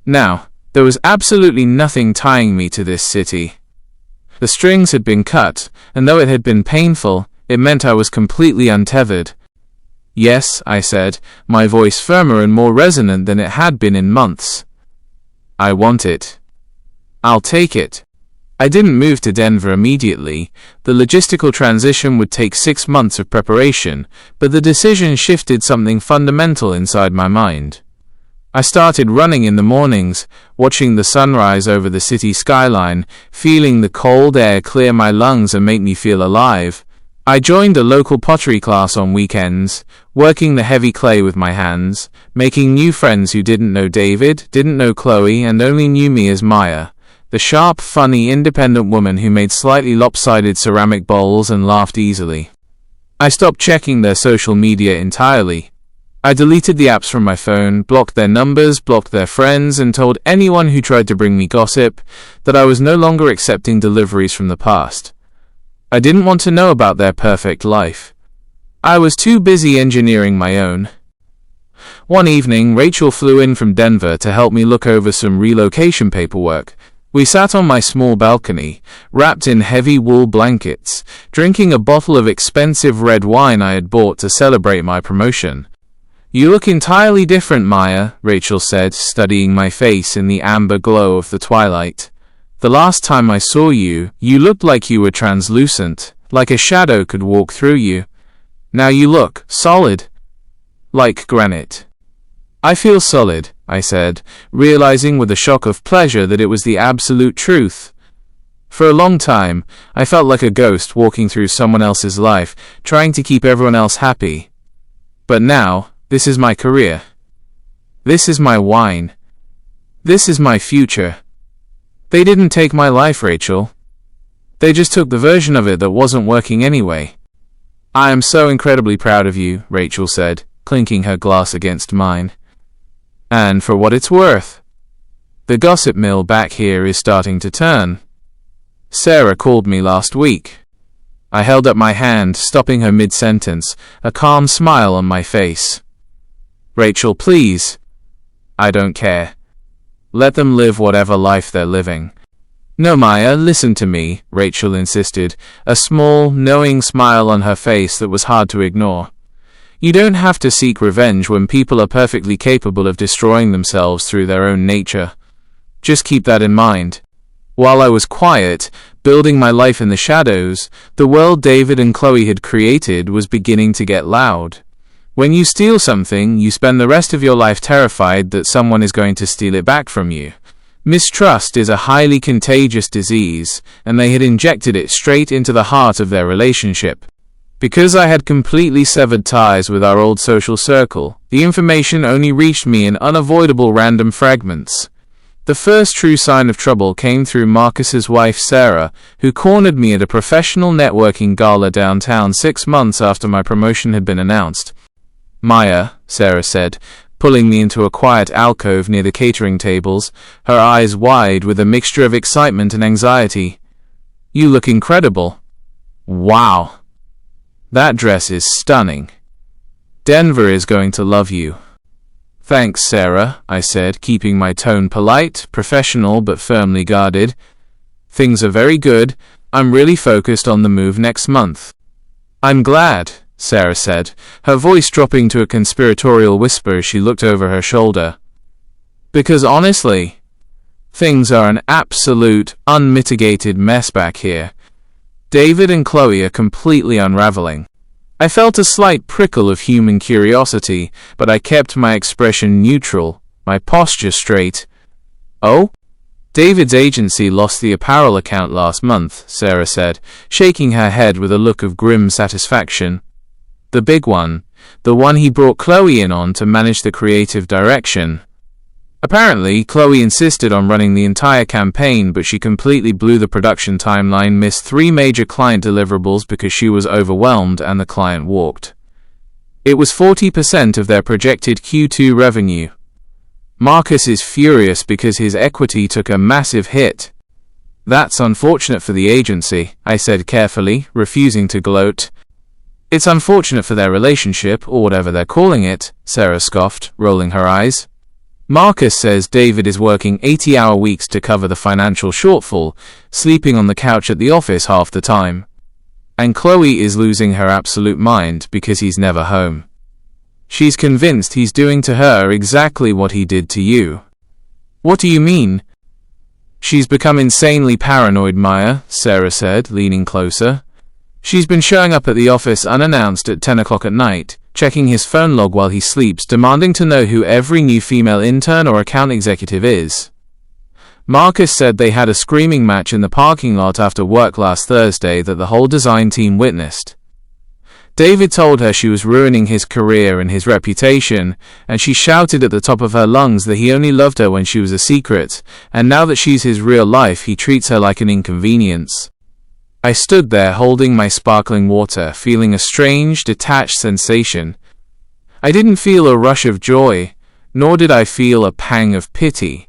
Now, there was absolutely nothing tying me to this city. The strings had been cut, and though it had been painful, it meant I was completely untethered. "Yes," I said, my voice firmer and more resonant than it had been in months. "I want it. I'll take it." I didn't move to Denver immediately. The logistical transition would take 6 months of preparation, but the decision shifted something fundamental inside my mind. I started running in the mornings, watching the sunrise over the city skyline, feeling the cold air clear my lungs and make me feel alive. I joined a local pottery class on weekends, working the heavy clay with my hands, making new friends who didn't know David, didn't know Chloe, and only knew me as Maya, the sharp, funny, independent woman who made slightly lopsided ceramic bowls and laughed easily. I stopped checking their social media entirely. I deleted the apps from my phone, blocked their numbers, blocked their friends, and told anyone who tried to bring me gossip that I was no longer accepting deliveries from the past. I didn't want to know about their perfect life. I was too busy engineering my own. One evening, Rachel flew in from Denver to help me look over some relocation paperwork. We sat on my small balcony, wrapped in heavy wool blankets, drinking a bottle of expensive red wine I had bought to celebrate my promotion. "You look entirely different, Maya," Rachel said, studying my face in the amber glow of the twilight. "The last time I saw you, you looked like you were translucent, like a shadow could walk through you. Now you look solid, like granite." "I feel solid," I said, realizing with a shock of pleasure that it was the absolute truth. For a long time, I felt like a ghost walking through someone else's life, trying to keep everyone else happy. But now, this is my career. This is my wine. This is my future. They didn't take my life, Rachel. They just took the version of it that wasn't working anyway. "I am so incredibly proud of you," Rachel said, clinking her glass against mine. "And for what it's worth, the gossip mill back here is starting to turn. Sarah called me last week." I held up my hand, stopping her mid-sentence, a calm smile on my face. "Rachel, please." "I don't care. Let them live whatever life they're living." "No, Maya, listen to me," Rachel insisted, a small, knowing smile on her face that was hard to ignore. "You don't have to seek revenge when people are perfectly capable of destroying themselves through their own nature. Just keep that in mind. While I was quiet, building my life in the shadows, the world David and Chloe had created was beginning to get loud. When you steal something, you spend the rest of your life terrified that someone is going to steal it back from you. Mistrust is a highly contagious disease, and they had injected it straight into the heart of their relationship. Because I had completely severed ties with our old social circle, the information only reached me in unavoidable random fragments. The first true sign of trouble came through Marcus's wife Sarah, who cornered me at a professional networking gala downtown 6 months after my promotion had been announced. "Maya," Sarah said, pulling me into a quiet alcove near the catering tables, her eyes wide with a mixture of excitement and anxiety. "You look incredible." "Wow. That dress is stunning. Denver is going to love you." "Thanks, Sarah," I said, keeping my tone polite, professional, but firmly guarded. "Things are very good. I'm really focused on the move next month." "I'm glad," Sarah said, her voice dropping to a conspiratorial whisper as she looked over her shoulder. "Because honestly, things are an absolute, unmitigated mess back here. David and Chloe are completely unraveling. I felt a slight prickle of human curiosity, but I kept my expression neutral, my posture straight. "Oh? David's agency lost the apparel account last month," Sarah said, shaking her head with a look of grim satisfaction. "The big one. The one he brought Chloe in on to manage the creative direction. Apparently, Chloe insisted on running the entire campaign, but she completely blew the production timeline, missed 3 major client deliverables because she was overwhelmed, and the client walked. It was 40% of their projected Q2 revenue. Marcus is furious because his equity took a massive hit." "That's unfortunate for the agency," I said carefully, refusing to gloat. "It's unfortunate for their relationship, or whatever they're calling it," Sarah scoffed, rolling her eyes. "Marcus says David is working 80-hour weeks to cover the financial shortfall, sleeping on the couch at the office half the time. And Chloe is losing her absolute mind because he's never home. She's convinced he's doing to her exactly what he did to you." "What do you mean?" "She's become insanely paranoid, Maya," Sarah said, leaning closer. "She's been showing up at the office unannounced at 10 o'clock at night, checking his phone log while he sleeps, demanding to know who every new female intern or account executive is. Marcus said they had a screaming match in the parking lot after work last Thursday that the whole design team witnessed. David told her she was ruining his career and his reputation, and she shouted at the top of her lungs that he only loved her when she was a secret, and now that she's his real life, he treats her like an inconvenience." I stood there holding my sparkling water, feeling a strange, detached sensation. I didn't feel a rush of joy, nor did I feel a pang of pity.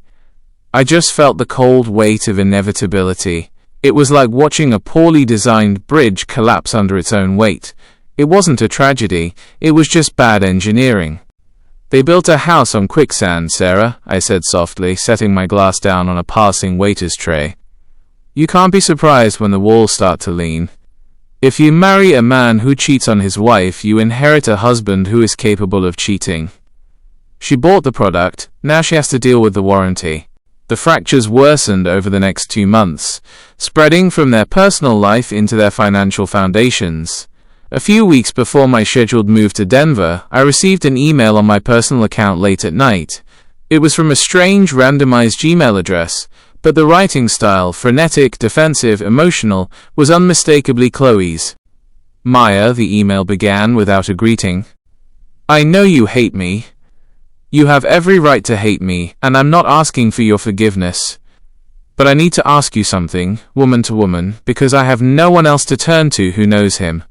I just felt the cold weight of inevitability. It was like watching a poorly designed bridge collapse under its own weight. It wasn't a tragedy, it was just bad engineering. "They built a house on quicksand, Sarah," I said softly, setting my glass down on a passing waiter's tray. "You can't be surprised when the walls start to lean. If you marry a man who cheats on his wife, you inherit a husband who is capable of cheating." She bought the product, now she has to deal with the warranty. The fractures worsened over the next 2 months, spreading from their personal life into their financial foundations. A few weeks before my scheduled move to Denver, I received an email on my personal account late at night. It was from a strange randomized Gmail address, but the writing style, frenetic, defensive, emotional, was unmistakably Chloe's. "Maya," the email began without a greeting. "I know you hate me. You have every right to hate me, and I'm not asking for your forgiveness. But I need to ask you something, woman to woman, because I have no one else to turn to who knows him.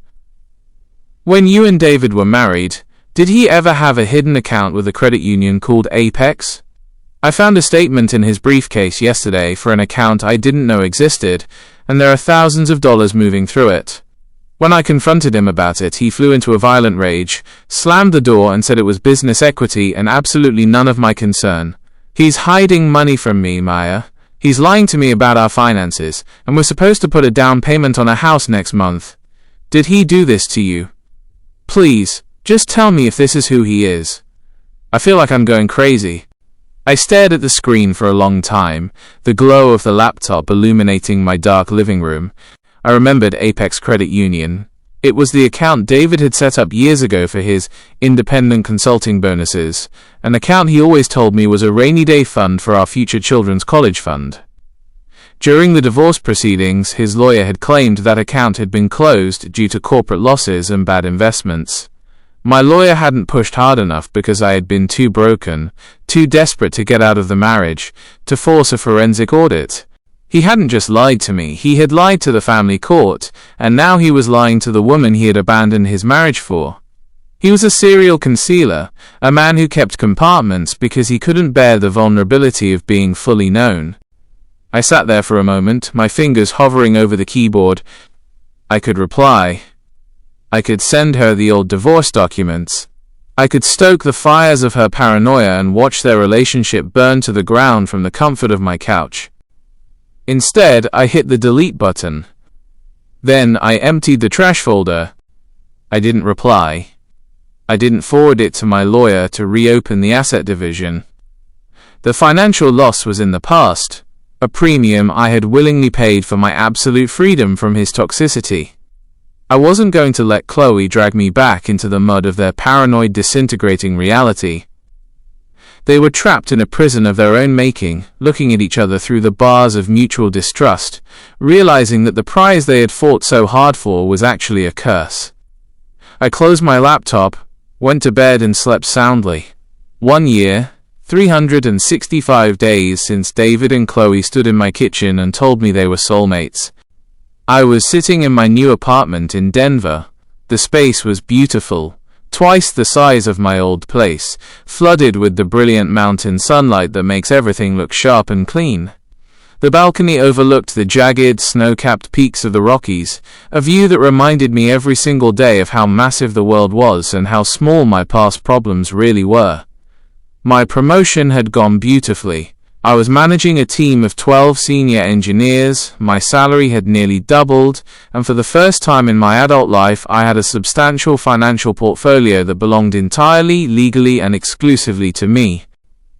When you and David were married, did he ever have a hidden account with a credit union called Apex? I found a statement in his briefcase yesterday for an account I didn't know existed, and there are thousands of dollars moving through it. When I confronted him about it, he flew into a violent rage, slammed the door and said it was business equity and absolutely none of my concern. He's hiding money from me, Maya. He's lying to me about our finances, and we're supposed to put a down payment on a house next month. Did he do this to you? Please, just tell me if this is who he is. I feel like I'm going crazy." I stared at the screen for a long time, the glow of the laptop illuminating my dark living room. I remembered Apex Credit Union. It was the account David had set up years ago for his independent consulting bonuses, an account he always told me was a rainy day fund for our future children's college fund. During the divorce proceedings, his lawyer had claimed that account had been closed due to corporate losses and bad investments. My lawyer hadn't pushed hard enough because I had been too broken, too desperate to get out of the marriage, to force a forensic audit. He hadn't just lied to me, he had lied to the family court, and now he was lying to the woman he had abandoned his marriage for. He was a serial concealer, a man who kept compartments because he couldn't bear the vulnerability of being fully known. I sat there for a moment, my fingers hovering over the keyboard. I could reply. I could send her the old divorce documents. I could stoke the fires of her paranoia and watch their relationship burn to the ground from the comfort of my couch. Instead, I hit the delete button. Then I emptied the trash folder. I didn't reply. I didn't forward it to my lawyer to reopen the asset division. The financial loss was in the past, a premium I had willingly paid for my absolute freedom from his toxicity. I wasn't going to let Chloe drag me back into the mud of their paranoid, disintegrating reality. They were trapped in a prison of their own making, looking at each other through the bars of mutual distrust, realizing that the prize they had fought so hard for was actually a curse. I closed my laptop, went to bed and slept soundly. 1 year, 365 days since David and Chloe stood in my kitchen and told me they were soulmates. I was sitting in my new apartment in Denver. The space was beautiful, twice the size of my old place, flooded with the brilliant mountain sunlight that makes everything look sharp and clean. The balcony overlooked the jagged, snow-capped peaks of the Rockies, a view that reminded me every single day of how massive the world was and how small my past problems really were. My promotion had gone beautifully. I was managing a team of 12 senior engineers, my salary had nearly doubled, and for the first time in my adult life I had a substantial financial portfolio that belonged entirely, legally and exclusively to me.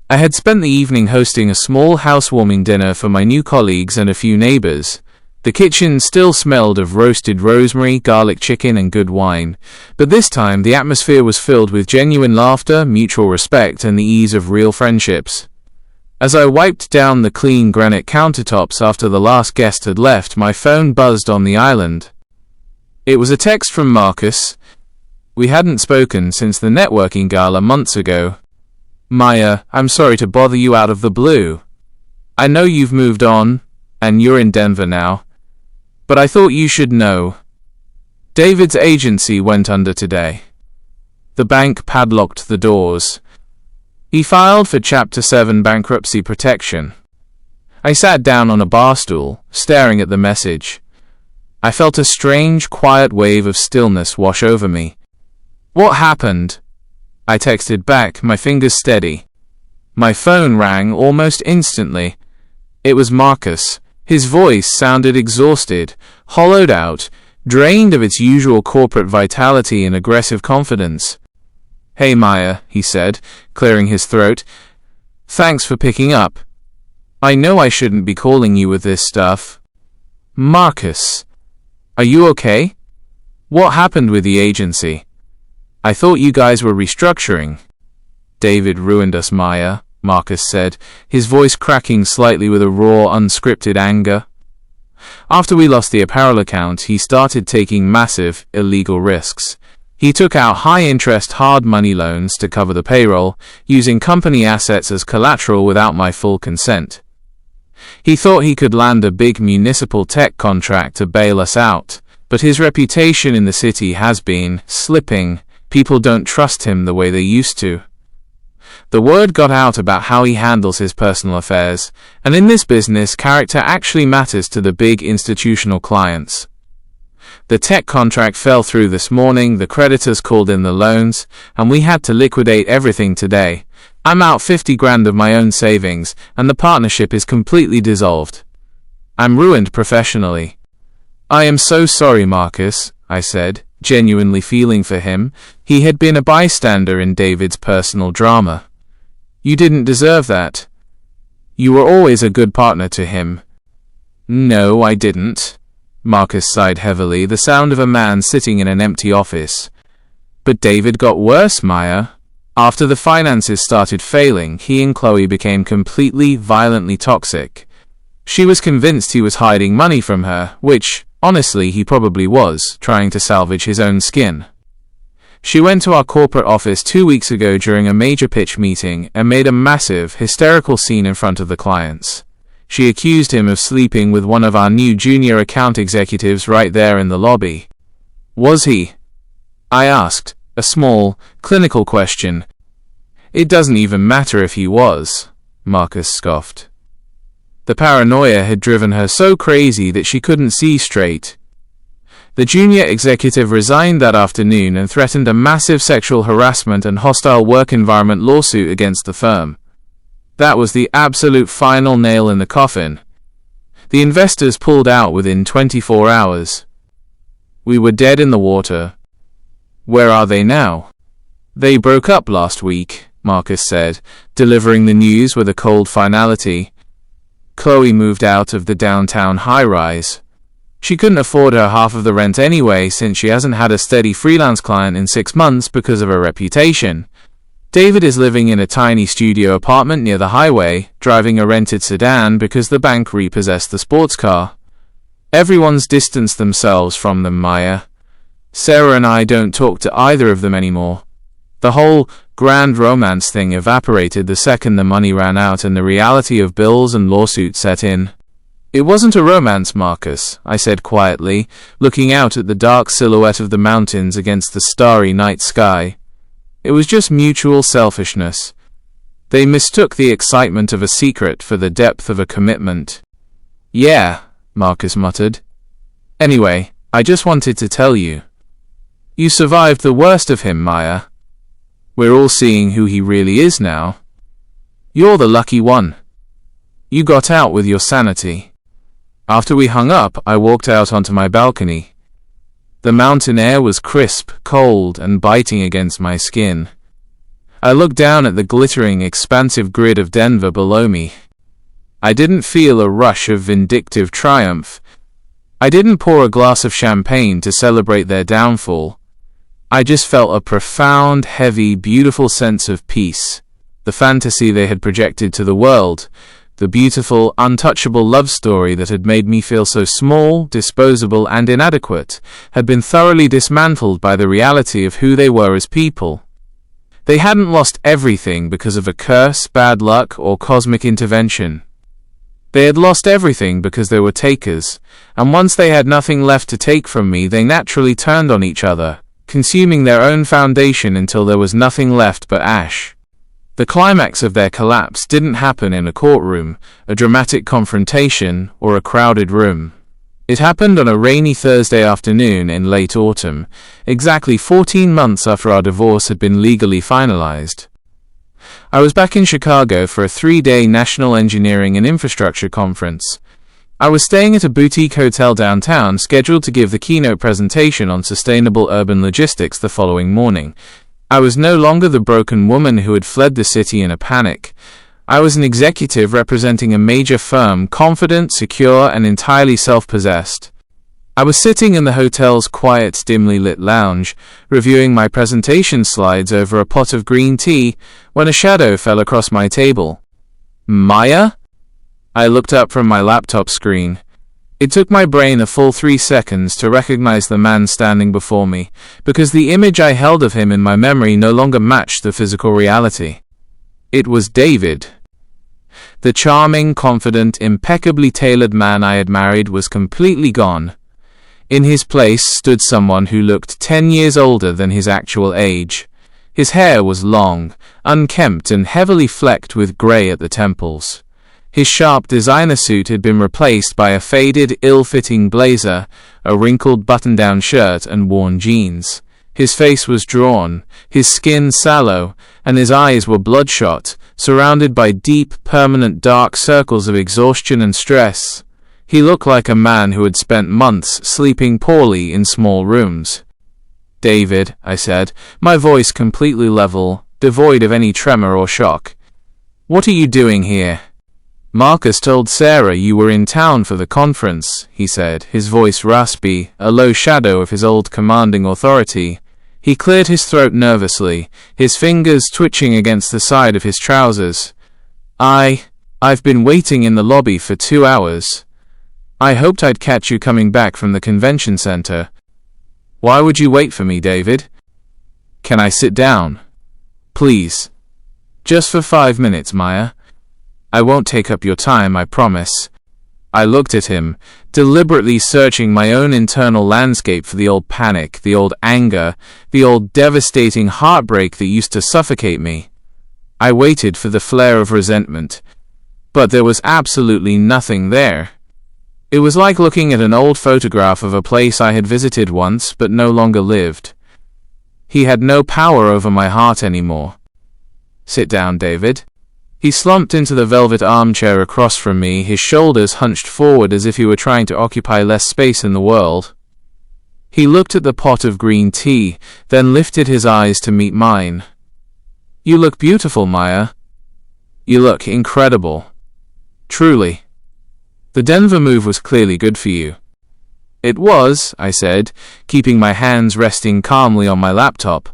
I had spent the evening hosting a small housewarming dinner for my new colleagues and a few neighbors. The kitchen still smelled of roasted rosemary, garlic chicken and good wine, but this time the atmosphere was filled with genuine laughter, mutual respect and the ease of real friendships. As I wiped down the clean granite countertops after the last guest had left, my phone buzzed on the island. It was a text from Marcus. We hadn't spoken since the networking gala months ago. Maya, I'm sorry to bother you out of the blue. I know you've moved on, and you're in Denver now, but I thought you should know. David's agency went under today. The bank padlocked the doors. He filed for Chapter 7 bankruptcy protection. I sat down on a bar stool, staring at the message. I felt a strange, quiet wave of stillness wash over me. What happened? I texted back, my fingers steady. My phone rang almost instantly. It was Marcus. His voice sounded exhausted, hollowed out, drained of its usual corporate vitality and aggressive confidence. Hey Maya, he said, clearing his throat. Thanks for picking up. I know I shouldn't be calling you with this stuff. Marcus, are you okay? What happened with the agency? I thought you guys were restructuring. David ruined us, Maya, Marcus said, his voice cracking slightly with a raw, unscripted anger. After we lost the apparel account, he started taking massive, illegal risks. He took out high-interest hard money loans to cover the payroll, using company assets as collateral without my full consent. He thought he could land a big municipal tech contract to bail us out, but his reputation in the city has been slipping. People don't trust him the way they used to. The word got out about how he handles his personal affairs, and in this business, character actually matters to the big institutional clients. The tech contract fell through this morning, the creditors called in the loans, and we had to liquidate everything today. I'm out 50 grand of my own savings, and the partnership is completely dissolved. I'm ruined professionally. I am so sorry, Marcus, I said, genuinely feeling for him. He had been a bystander in David's personal drama. You didn't deserve that. You were always a good partner to him. No, I didn't. Marcus sighed heavily, the sound of a man sitting in an empty office. But David got worse, Maya. After the finances started failing, he and Chloe became completely, violently toxic. She was convinced he was hiding money from her, which, honestly, he probably was, trying to salvage his own skin. She went to our corporate office 2 weeks ago during a major pitch meeting and made a massive, hysterical scene in front of the clients. She accused him of sleeping with one of our new junior account executives right there in the lobby. Was he? I asked, a small, clinical question. It doesn't even matter if he was, Marcus scoffed. The paranoia had driven her so crazy that she couldn't see straight. The junior executive resigned that afternoon and threatened a massive sexual harassment and hostile work environment lawsuit against the firm. That was the absolute final nail in the coffin. The investors pulled out within 24 hours. We were dead in the water. Where are they now? They broke up last week, Marcus said, delivering the news with a cold finality. Chloe moved out of the downtown high-rise. She couldn't afford her half of the rent anyway, since she hasn't had a steady freelance client in 6 months because of her reputation. David is living in a tiny studio apartment near the highway, driving a rented sedan because the bank repossessed the sports car. Everyone's distanced themselves from them, Maya. Sarah and I don't talk to either of them anymore. The whole grand romance thing evaporated the second the money ran out and the reality of bills and lawsuits set in. It wasn't a romance, Marcus, I said quietly, looking out at the dark silhouette of the mountains against the starry night sky. It was just mutual selfishness. They mistook the excitement of a secret for the depth of a commitment. Yeah, Marcus muttered. Anyway, I just wanted to tell you. You survived the worst of him, Maya. We're all seeing who he really is now. You're the lucky one. You got out with your sanity. After we hung up, I walked out onto my balcony. The mountain air was crisp, cold, and biting against my skin. I looked down at the glittering, expansive grid of Denver below me. I didn't feel a rush of vindictive triumph. I didn't pour a glass of champagne to celebrate their downfall. I just felt a profound, heavy, beautiful sense of peace. The fantasy they had projected to the world, the beautiful, untouchable love story that had made me feel so small, disposable, and inadequate, had been thoroughly dismantled by the reality of who they were as people. They hadn't lost everything because of a curse, bad luck, or cosmic intervention. They had lost everything because they were takers, and once they had nothing left to take from me, they naturally turned on each other, consuming their own foundation until there was nothing left but ash. The climax of their collapse didn't happen in a courtroom, a dramatic confrontation, or a crowded room. It happened on a rainy Thursday afternoon in late autumn, exactly 14 months after our divorce had been legally finalized. I was back in Chicago for a 3-day National Engineering and Infrastructure Conference. I was staying at a boutique hotel downtown, scheduled to give the keynote presentation on sustainable urban logistics the following morning. I was no longer the broken woman who had fled the city in a panic. I was an executive representing a major firm, confident, secure, and entirely self-possessed. I was sitting in the hotel's quiet, dimly lit lounge, reviewing my presentation slides over a pot of green tea, when a shadow fell across my table. Maya? I looked up from my laptop screen. It took my brain a full 3 seconds to recognize the man standing before me, because the image I held of him in my memory no longer matched the physical reality. It was David. The charming, confident, impeccably tailored man I had married was completely gone. In his place stood someone who looked 10 years older than his actual age. His hair was long, unkempt, and heavily flecked with gray at the temples. His sharp designer suit had been replaced by a faded, ill-fitting blazer, a wrinkled button-down shirt, and worn jeans. His face was drawn, his skin sallow, and his eyes were bloodshot, surrounded by deep, permanent dark circles of exhaustion and stress. He looked like a man who had spent months sleeping poorly in small rooms. "David," I said, my voice completely level, devoid of any tremor or shock. "What are you doing here?" "Marcus told Sarah you were in town for the conference," he said, his voice raspy, a low shadow of his old commanding authority. He cleared his throat nervously, his fingers twitching against the side of his trousers. I've been waiting in the lobby for 2 hours. I hoped I'd catch you coming back from the convention center." "Why would you wait for me, David?" "Can I sit down?" "Please. Just for 5 minutes, Maya. I won't take up your time, I promise." I looked at him, deliberately searching my own internal landscape for the old panic, the old anger, the old devastating heartbreak that used to suffocate me. I waited for the flare of resentment, but there was absolutely nothing there. It was like looking at an old photograph of a place I had visited once but no longer lived. He had no power over my heart anymore. "Sit down, David." He slumped into the velvet armchair across from me, his shoulders hunched forward as if he were trying to occupy less space in the world. He looked at the pot of green tea, then lifted his eyes to meet mine. "You look beautiful, Maya. You look incredible. Truly. The Denver move was clearly good for you." It was, I said, keeping my hands resting calmly on my laptop.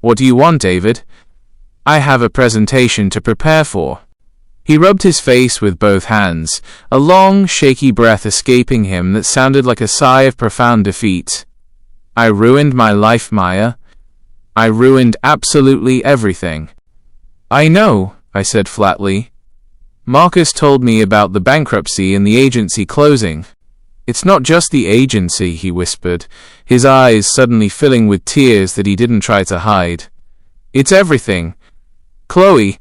What do you want, David? I have a presentation to prepare for. He rubbed his face with both hands, a long, shaky breath escaping him that sounded like a sigh of profound defeat. I ruined my life, Maya. I ruined absolutely everything. I know, I said flatly. Marcus told me about the bankruptcy and the agency closing. It's not just the agency, he whispered, his eyes suddenly filling with tears that he didn't try to hide. It's everything. Chloe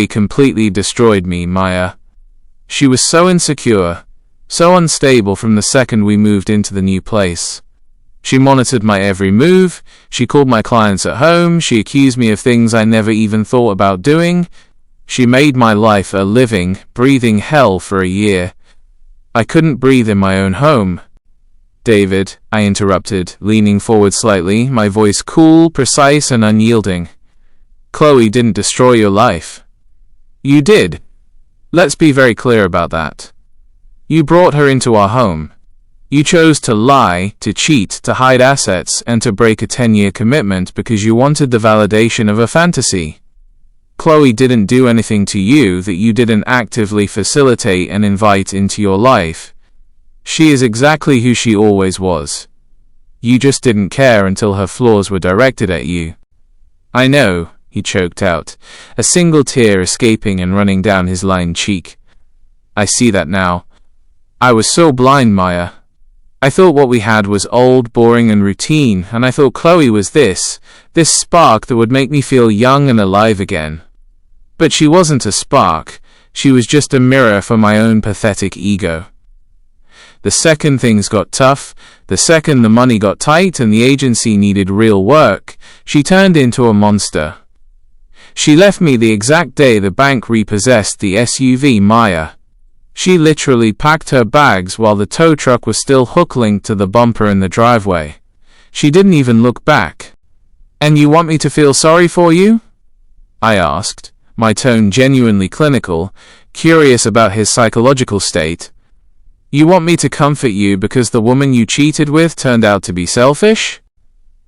completely destroyed me, Maya. She was so insecure, so unstable from the second we moved into the new place. She monitored my every move, she called my clients at home, she accused me of things I never even thought about doing. She made my life a living, breathing hell for a year. I couldn't breathe in my own home. David, I interrupted, leaning forward slightly, my voice cool, precise, and unyielding. Chloe didn't destroy your life. You did. Let's be very clear about that. You brought her into our home. You chose to lie, to cheat, to hide assets, and to break a 10-year commitment because you wanted the validation of a fantasy. Chloe didn't do anything to you that you didn't actively facilitate and invite into your life. She is exactly who she always was. You just didn't care until her flaws were directed at you. I know, he choked out, a single tear escaping and running down his lined cheek. I see that now. I was so blind, Maya. I thought what we had was old, boring, and routine, and I thought Chloe was this spark that would make me feel young and alive again. But she wasn't a spark, she was just a mirror for my own pathetic ego. The second things got tough, the second the money got tight and the agency needed real work, she turned into a monster. She left me the exact day the bank repossessed the SUV, Maya. She literally packed her bags while the tow truck was still hook-linked to the bumper in the driveway. She didn't even look back. And you want me to feel sorry for you? I asked, my tone genuinely clinical, curious about his psychological state. You want me to comfort you because the woman you cheated with turned out to be selfish?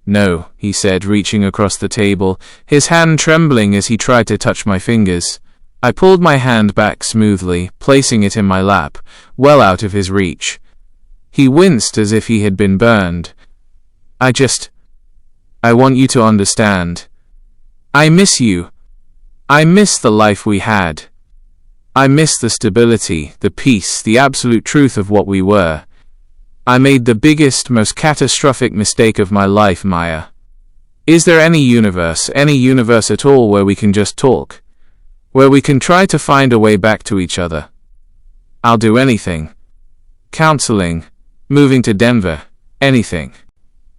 No, he said, reaching across the table, his hand trembling as he tried to touch my fingers. I pulled my hand back smoothly, placing it in my lap, well out of his reach. He winced as if he had been burned. I want you to understand. I miss you. I miss the life we had. I miss the stability, the peace, the absolute truth of what we were. I made the biggest, most catastrophic mistake of my life, Maya. Is there any universe at all where we can just talk? Where we can try to find a way back to each other? I'll do anything. Counseling, moving to Denver, anything.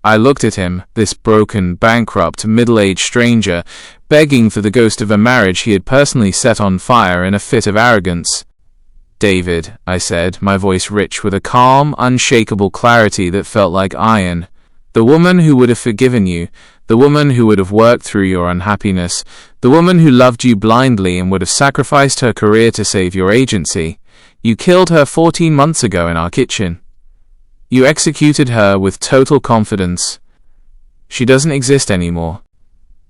I looked at him, this broken, bankrupt, middle-aged stranger, begging for the ghost of a marriage he had personally set on fire in a fit of arrogance. David, I said, my voice rich with a calm, unshakable clarity that felt like iron. The woman who would have forgiven you, the woman who would have worked through your unhappiness, the woman who loved you blindly and would have sacrificed her career to save your agency. You killed her 14 months ago in our kitchen. You executed her with total confidence. She doesn't exist anymore.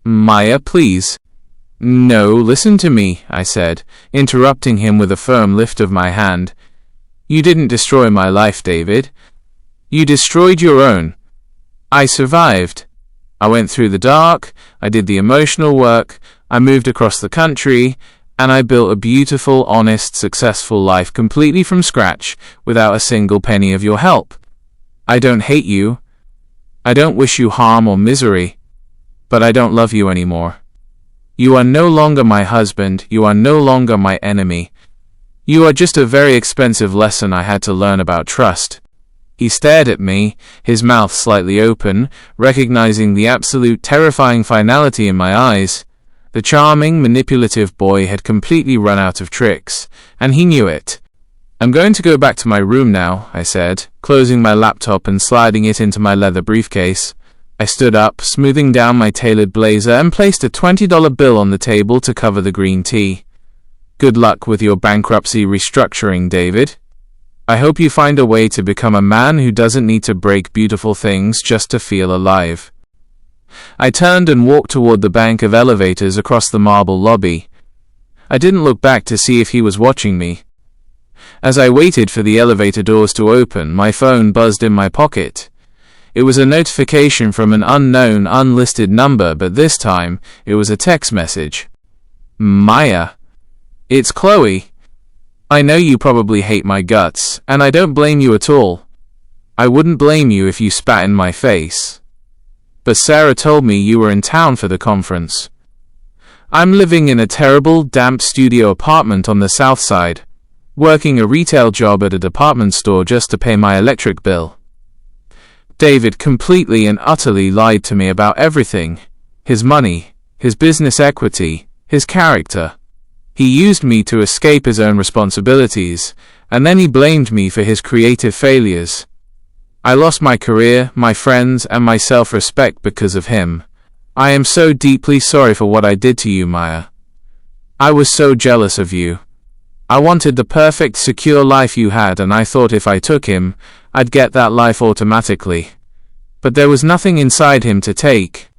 Maya, please. No, listen to me, I said, interrupting him with a firm lift of my hand. You didn't destroy my life, David. You destroyed your own. I survived. I went through the dark, I did the emotional work, I moved across the country, and I built a beautiful, honest, successful life completely from scratch, without a single penny of your help. I don't hate you. I don't wish you harm or misery. But I don't love you anymore. You are no longer my husband, you are no longer my enemy. You are just a very expensive lesson I had to learn about trust. He stared at me, his mouth slightly open, recognizing the absolute terrifying finality in my eyes. The charming, manipulative boy had completely run out of tricks, and he knew it. I'm going to go back to my room now, I said, closing my laptop and sliding it into my leather briefcase. I stood up, smoothing down my tailored blazer, and placed a $20 bill on the table to cover the green tea. Good luck with your bankruptcy restructuring, David. I hope you find a way to become a man who doesn't need to break beautiful things just to feel alive. I turned and walked toward the bank of elevators across the marble lobby. I didn't look back to see if he was watching me. As I waited for the elevator doors to open, my phone buzzed in my pocket. It was a notification from an unknown, unlisted number, but this time it was a text message. Maya. It's Chloe. I know you probably hate my guts, and I don't blame you at all. I wouldn't blame you if you spat in my face. But Sarah told me you were in town for the conference. I'm living in a terrible, damp studio apartment on the south side, working a retail job at a department store just to pay my electric bill. David completely and utterly lied to me about everything. His money, his business equity, his character. He used me to escape his own responsibilities, and then he blamed me for his creative failures. I lost my career, my friends, and my self-respect because of him. I am so deeply sorry for what I did to you, Maya. I was so jealous of you. I wanted the perfect, secure life you had, and I thought if I took him, I'd get that life automatically. But there was nothing inside him to take.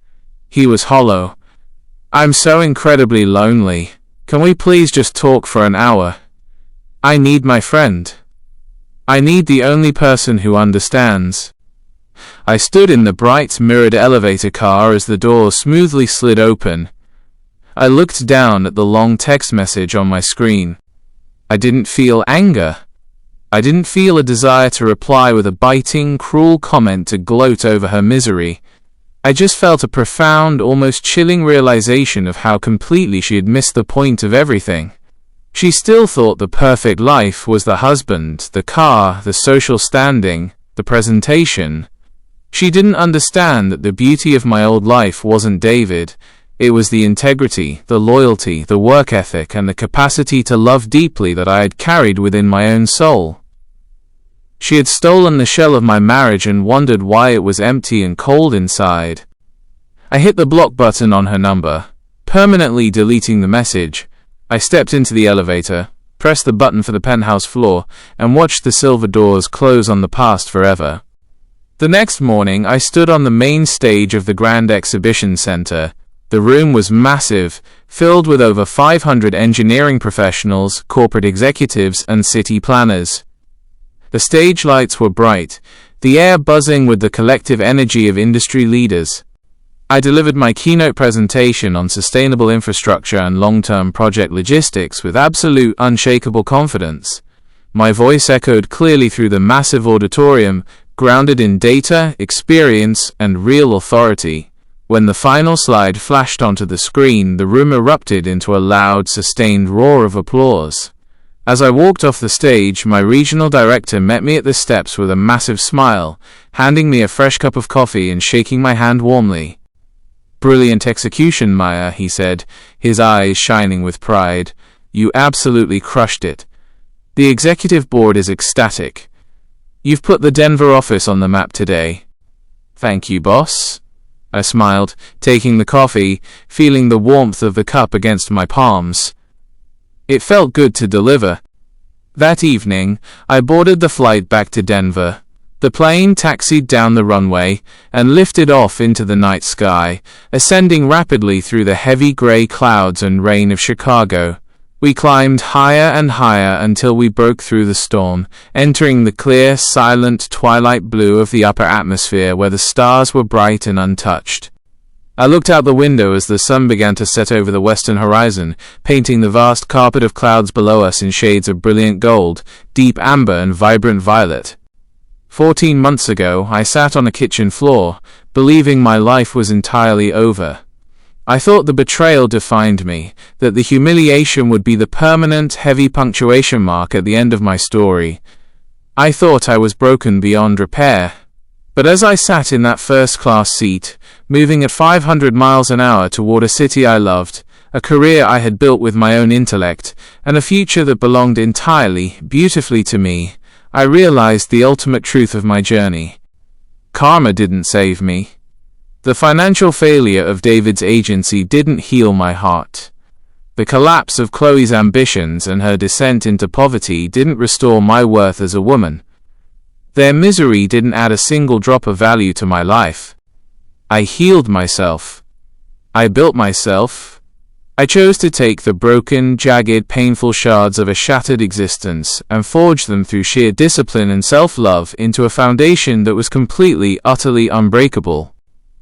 He was hollow. I'm so incredibly lonely. Can we please just talk for an hour? I need my friend. I need the only person who understands. I stood in the bright, mirrored elevator car as the doors smoothly slid open. I looked down at the long text message on my screen. I didn't feel anger. I didn't feel a desire to reply with a biting, cruel comment to gloat over her misery. I just felt a profound, almost chilling realization of how completely she had missed the point of everything. She still thought the perfect life was the husband, the car, the social standing, the presentation. She didn't understand that the beauty of my old life wasn't David. It was the integrity, the loyalty, the work ethic, and the capacity to love deeply that I had carried within my own soul. She had stolen the shell of my marriage and wondered why it was empty and cold inside. I hit the block button on her number, permanently deleting the message. I stepped into the elevator, pressed the button for the penthouse floor, and watched the silver doors close on the past forever. The next morning, I stood on the main stage of the Grand Exhibition Center. The room was massive, filled with over 500 engineering professionals, corporate executives, and city planners. The stage lights were bright, the air buzzing with the collective energy of industry leaders. I delivered my keynote presentation on sustainable infrastructure and long-term project logistics with absolute, unshakable confidence. My voice echoed clearly through the massive auditorium, grounded in data, experience, and real authority. When the final slide flashed onto the screen, the room erupted into a loud, sustained roar of applause. As I walked off the stage, my regional director met me at the steps with a massive smile, handing me a fresh cup of coffee and shaking my hand warmly. "Brilliant execution, Maya," he said, his eyes shining with pride. "You absolutely crushed it. The executive board is ecstatic. You've put the Denver office on the map today." "Thank you, boss." I smiled, taking the coffee, feeling the warmth of the cup against my palms. It felt good to deliver. That evening, I boarded the flight back to Denver. The plane taxied down the runway and lifted off into the night sky, ascending rapidly through the heavy gray clouds and rain of Chicago. We climbed higher and higher until we broke through the storm, entering the clear, silent twilight blue of the upper atmosphere where the stars were bright and untouched. I looked out the window as the sun began to set over the western horizon, painting the vast carpet of clouds below us in shades of brilliant gold, deep amber, and vibrant violet. 14 months ago, I sat on a kitchen floor, believing my life was entirely over. I thought the betrayal defined me, that the humiliation would be the permanent, heavy punctuation mark at the end of my story. I thought I was broken beyond repair. But as I sat in that first-class seat, moving at 500 miles an hour toward a city I loved, a career I had built with my own intellect, and a future that belonged entirely, beautifully to me, I realized the ultimate truth of my journey. Karma didn't save me. The financial failure of David's agency didn't heal my heart. The collapse of Chloe's ambitions and her descent into poverty didn't restore my worth as a woman. Their misery didn't add a single drop of value to my life. I healed myself. I built myself. I chose to take the broken, jagged, painful shards of a shattered existence and forge them through sheer discipline and self-love into a foundation that was completely, utterly unbreakable.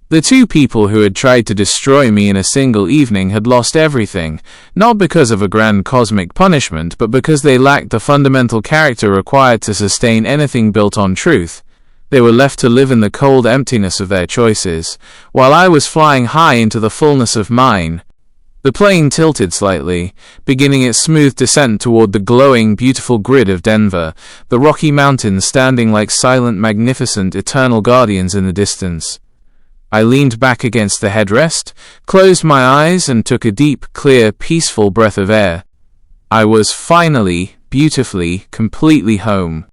The two people who had tried to destroy me in a single evening had lost everything, not because of a grand cosmic punishment, but because they lacked the fundamental character required to sustain anything built on truth. They were left to live in the cold emptiness of their choices, while I was flying high into the fullness of mine. The plane tilted slightly, beginning its smooth descent toward the glowing, beautiful grid of Denver, the Rocky Mountains standing like silent, magnificent, eternal guardians in the distance. I leaned back against the headrest, closed my eyes, and took a deep, clear, peaceful breath of air. I was finally, beautifully, completely home.